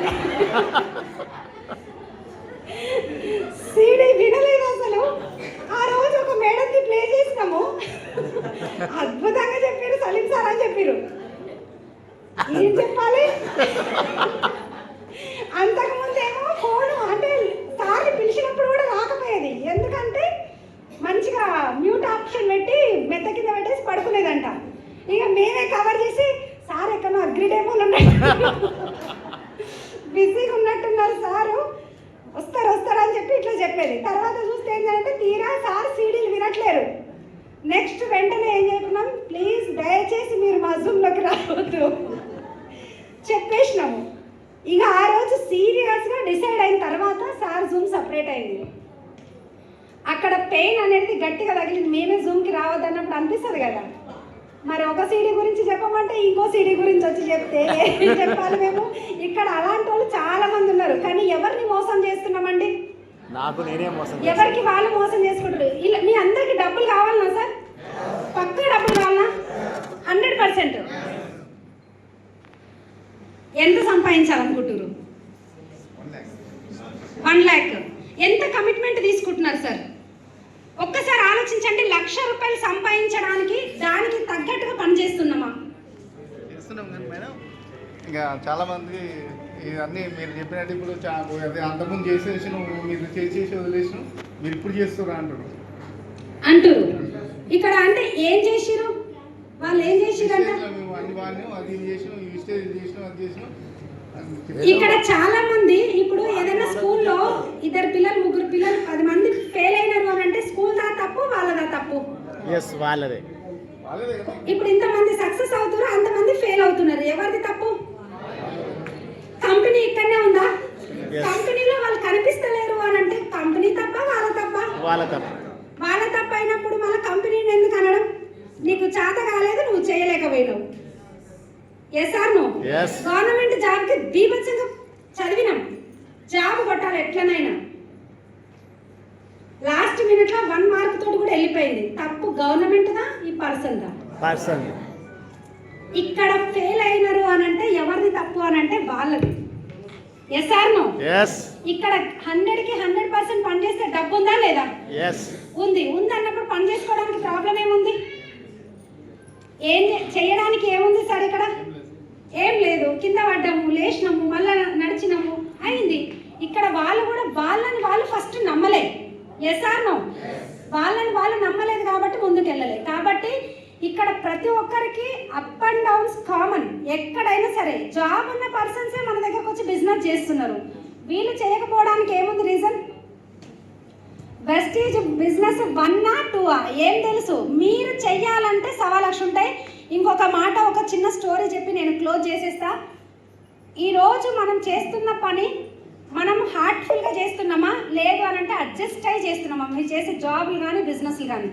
S1: సీడీ వినలేదు అసలు. ఆ రోజు ఒక మేడంకి ప్లే చేసినాము, అద్భుతంగా చెప్పారు సలీం సార్ అని చెప్పారు. ఏం చెప్పాలి, అంతకుముందేమో ఫోను అంటే సార్ని పిలిచినప్పుడు కూడా రాకపోయేది. ఎందుకంటే మంచిగా మ్యూట్ ఆప్షన్ పెట్టి మెత్త కింద పెట్టేసి పడుకునేదంట. ఇక మేమే కవర్ చేసి సార్ ఎక్కడో అగ్రిడేమోలు ఉన్నట్టు బిజీగా ఉన్నట్టున్నారు సారు, వస్తారు అని చెప్పి ఇట్లా చెప్పేది. తర్వాత చూస్తే ఏంటంటే తీరా సార్ సీడీలు వినట్లేరు. నెక్స్ట్ వెంటనే ఏం చెప్తున్నాం, ప్లీజ్ దయచేసి మీరు మా జూమ్లోకి రావద్దు చెప్పేసినాము. ఇక ఆ రోజు సీరియస్గా డిసైడ్ అయిన తర్వాత సార్ జూమ్ సపరేట్ అయింది. అక్కడ పెయిన్ అనేది గట్టిగా తగిలింది. మేమే జూమ్కి రావద్దు అన్నప్పుడు అనిపిస్తుంది కదా. మరి ఒక సీడీ గురించి చెప్పమంటే ఇంకో సీడీ గురించి వచ్చి చెప్తే ఏం చెప్పాలి మేము. ఇక్కడ అలాంటి వాళ్ళు చాలా మంది ఉన్నారు. కానీ ఎవరిని మోసం చేస్తున్నామండి?
S4: నాకు నేనే మోసం
S1: ఎవరికి వాళ్ళు మోసం చేసుకుంటారు. ఇలా మీ అందరికి డబ్బులు కావాలన్నా సార్? పక్కా డబ్బులు కావాలన్నా? 100%. ఎంత సంపాదించాలనుకుంటున్నారు? 1 lakh. ఎంత కమిట్మెంట్ తీసుకుంటున్నారు సార్? ఒక్కసారి ఆలోచించండి. ₹1,00,000 సంపాదించడానికి దానికి తగ్గట్టుగా పని చేస్తున్నామా?
S5: చేస్తున్నాం కానీ మేడం ఇంకా చాలామంది ఇవన్నీ మీరు చెప్పినట్టు ఇప్పుడు అదే అంతకుముందు చేసేసి నువ్వు మీరు చేసేసి వదిలేసి మీరు ఇప్పుడు చేస్తున్నా
S1: అంటారు. ఇక్కడ అంటే ఏం చేసిరు వాళ్ళు? ఏం చేసిరంట?
S5: మేము అన్ని వాడినాం, అది చేసినాం, ఈ స్టేజ్ చేసినాం, అది చేసినాం.
S1: ఇక్కడ చాలా మంది ఇప్పుడు ఏదైనా స్కూల్లో 2 పిల్లలు 3 పిల్లలు 10 మంది ఫెయిల్ అయినారు అని అంటే స్కూల్ దా తప్పు వాళ్ళదా తప్పు?
S4: వాళ్ళదే.
S1: ఇప్పుడు ఇంతమంది సక్సెస్ అవుతారు, అంతమంది ఫెయిల్ అవుతున్నారు. ఎవరిది తప్పు? కంపెనీ ఇక్కడనే ఉందా? కంపెనీలో వాళ్ళు కనిపిస్తలేరు అని అంటే కంపెనీ తప్ప వాళ్ళ తప్ప? వాళ్ళ తప్ప అయినప్పుడు మళ్ళీ కంపెనీని ఎందుకు అనడం? నీకు చేత కాలేదు, నువ్వు చేయలేకపోయినావు. Yes or no? గవర్నమెంట్ జాబ్కి బీభత్సంగా చదివినాం, జాబ్ కొట్టాలి ఎట్లనైనా. లాస్ట్ మినిట్లో 1 మార్క్ తోటి కూడా వెళ్ళిపోయింది. తప్పు గవర్నమెంట్ దా, ఈ పర్సన్ దా? ఇక్కడ ఫెయిల్ అయినారు అని అంటే ఎవరిది తప్పు అని అంటే వాళ్ళది. Yes or no? ఇక్కడ 100కి 100% పని చేస్తే డబ్బు ఉందా లేదా? ఉంది అన్నప్పుడు పని చేసుకోవడానికి ప్రాబ్లం ఏముంది? ఏం చేయడానికి ఏముంది సార్? ఇక్కడ ఏం లేదు. కింద పడ్డాము, లేచినాము, మళ్ళా నడిచినాము, అయింది. ఇక్కడ వాళ్ళు కూడా వాళ్ళని వాళ్ళు ఫస్ట్ నమ్మలే. Yes or no? వాళ్ళని వాళ్ళు నమ్మలేదు కాబట్టి ముందుకు వెళ్ళలేదు. కాబట్టి ఇక్కడ ప్రతి ఒక్కరికి అప్ అండ్ డౌన్స్ కామన్. ఎక్కడైనా సరే జాబ్ ఉన్న పర్సన్సే మన దగ్గరకు వచ్చి బిజినెస్ చేస్తున్నారు. వీళ్ళు చేయకపోవడానికి ఏముంది రీజన్? వెస్టీజ్ బిజినెస్ 1 or 2 ఏం తెలుసు? మీరు చెయ్యాలంటే 1,00,000 ఉంటాయి. ఇంకొక మాట, ఒక చిన్న స్టోరీ చెప్పి నేను క్లోజ్ చేసేస్తా. ఈరోజు మనం చేస్తున్న పని మనం హార్ట్ఫుల్గా చేస్తున్నామా లేదు అని అంటే అడ్జస్ట్ అయ్యి చేస్తున్నామా? మీరు చేసే జాబ్లు కానీ బిజినెస్లు కానీ